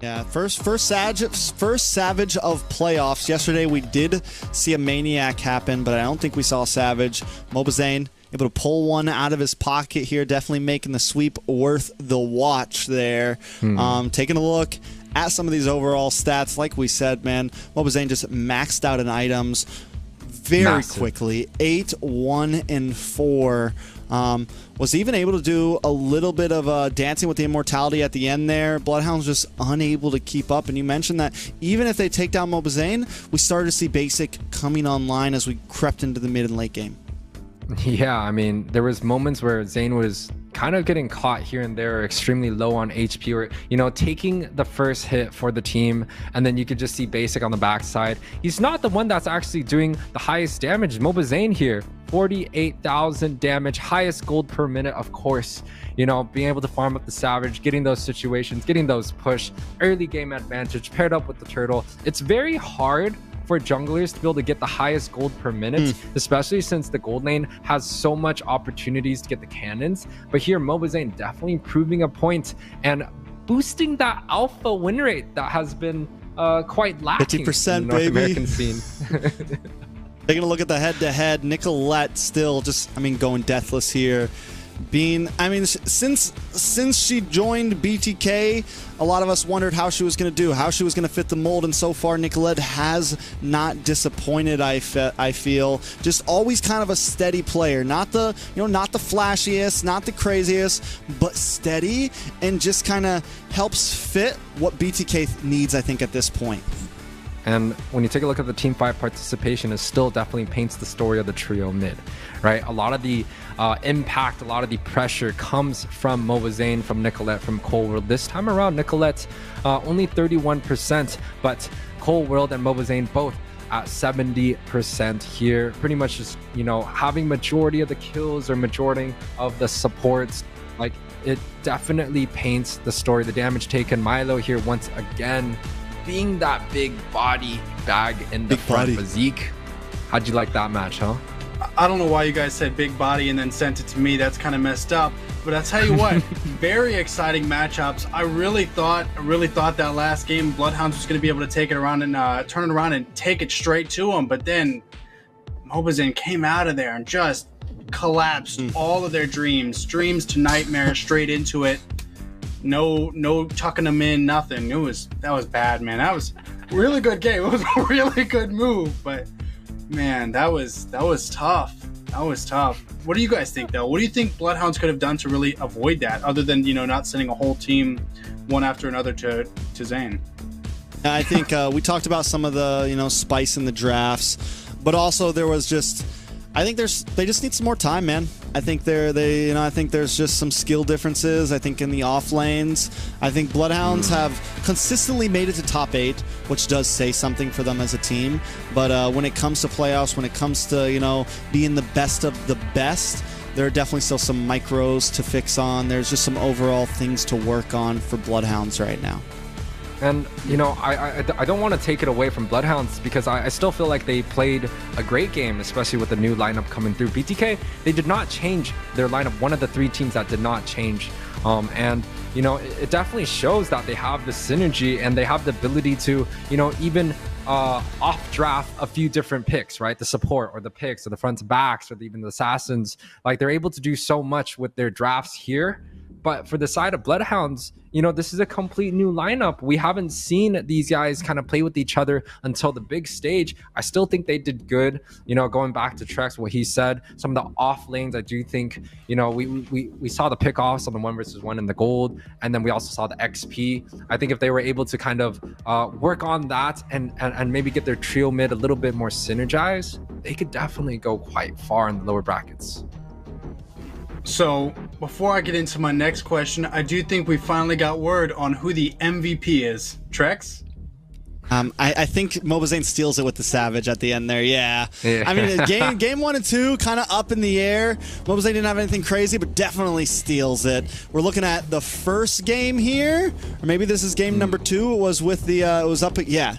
A: Yeah, first Savage of playoffs. Yesterday we did see a Maniac happen, but I don't think we saw Savage. Mobazane able to pull one out of his pocket here, definitely making the sweep worth the watch there. Taking a look at some of these overall stats, like we said, man, Mobazane just maxed out in items very quickly. 8, 1, and 4. Was even able to do a little bit of dancing with the immortality at the end there. Bloodhound's just unable to keep up. And you mentioned that even if they take down Mobazane, we started to see Basic coming online as we crept into the mid and late game.
B: Yeah, I mean, there was moments where Zane was kind of getting caught here and there, extremely low on HP, or, you know, taking the first hit for the team, and then you could just see Basic on the backside. He's not the one that's actually doing the highest damage. Mobazane here, 48,000 damage, highest gold per minute, of course. You know, being able to farm up the Savage, getting those situations, getting those push, early game advantage paired up with the Turtle. It's very hard for junglers to be able to get the highest gold per minute, especially since the gold lane has so much opportunities to get the cannons. But here, Mobazane definitely proving a point and boosting that alpha win rate that has been quite lacking
A: 50%,
B: in the North
A: baby.
B: American scene.
A: Taking a look at the head-to-head, Nicolette still just, I mean, going deathless here. Since she joined BTK, a lot of us wondered how she was going to do, how she was going to fit the mold, and so far Nicolette has not disappointed. I feel just always kind of a steady player, not the flashiest, not the craziest, but steady, and just kind of helps fit what BTK needs, I think, at this point.
B: And when you take a look at the Team 5 participation, it still definitely paints the story of the trio mid, right? A lot of the impact, a lot of the pressure comes from Mobazane, from Nicolette, from Cold World. This time around, Nicolette only 31%, but Cold World and Mobazane both at 70% here. Pretty much just, you know, having majority of the kills or majority of the supports. Like, it definitely paints the story. The damage taken, Milo here once again, being that big body bag in the front physique. How'd you like that match, huh?
C: I don't know why you guys said big body and then sent it to me. That's kind of messed up. But I'll tell you what, very exciting matchups. I really thought that last game Bloodhounds was going to be able to take it around and turn it around and take it straight to them. But then Mobazane came out of there and just collapsed all of their dreams to nightmares straight into it. No tucking them in, nothing. That was bad, man. That was a really good game. It was a really good move, but man, that was tough. That was tough. What do you guys think, though? What do you think Bloodhounds could have done to really avoid that, other than, you know, not sending a whole team one after another to Zane?
A: I think we talked about some of the, you know, spice in the drafts, but also there was just, I think they just need some more time, man. I think I think there's just some skill differences. I think in the off lanes, I think Bloodhounds have consistently made it to top 8, which does say something for them as a team. But when it comes to playoffs, when it comes to, you know, being the best of the best, there are definitely still some micros to fix on. There's just some overall things to work on for Bloodhounds right now.
B: And, you know, I don't want to take it away from Bloodhounds, because I still feel like they played a great game, especially with the new lineup coming through. BTK, they did not change their lineup, one of the 3 teams that did not change. And, you know, it definitely shows that they have the synergy and they have the ability to, you know, even off draft a few different picks, right? The support or the picks or the front backs or even the assassins. Like, they're able to do so much with their drafts here. But for the side of Bloodhounds, you know, this is a complete new lineup. We haven't seen these guys kind of play with each other until the big stage. I still think they did good. You know, going back to Trex, what he said, some of the off lanes, I do think, you know, we saw the pickoffs on the 1v1 in the gold, and then we also saw the XP. I think if they were able to kind of work on that and maybe get their trio mid a little bit more synergized, they could definitely go quite far in the lower brackets.
C: So, before I get into my next question, I do think we finally got word on who the MVP is. Trex?
A: I think Mobazane steals it with the Savage at the end there. Yeah. I mean, game 1 and 2 kind of up in the air. Mobazane didn't have anything crazy, but definitely steals it. We're looking at the first game here, or maybe this is game number 2. It was with the it was up. Yeah.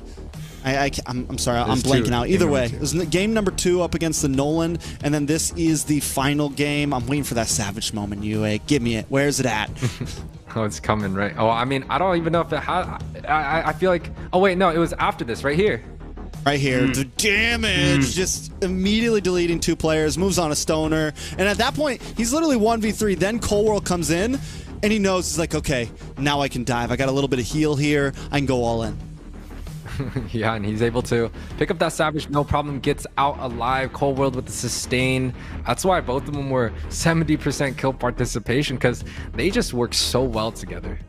A: I'm sorry, I'm blanking out. Either way, it was game number 2 up against the Nolan, and then this is the final game. I'm waiting for that Savage moment, UA. Give me it. Where's it at?
B: Oh, it's coming, right? Oh, I mean, I don't even know if it had. I feel like. Oh wait, no, it was after this, right here.
A: Right here, the damage, just immediately deleting 2 players, moves on a stoner, and at that point, he's literally 1v3. Then Cold World comes in, and he knows, he's like, okay, now I can dive. I got a little bit of heal here. I can go all in.
B: Yeah, and he's able to pick up that Savage, no problem, gets out alive. Cold World with the sustain. That's why both of them were 70% kill participation, because they just work so well together.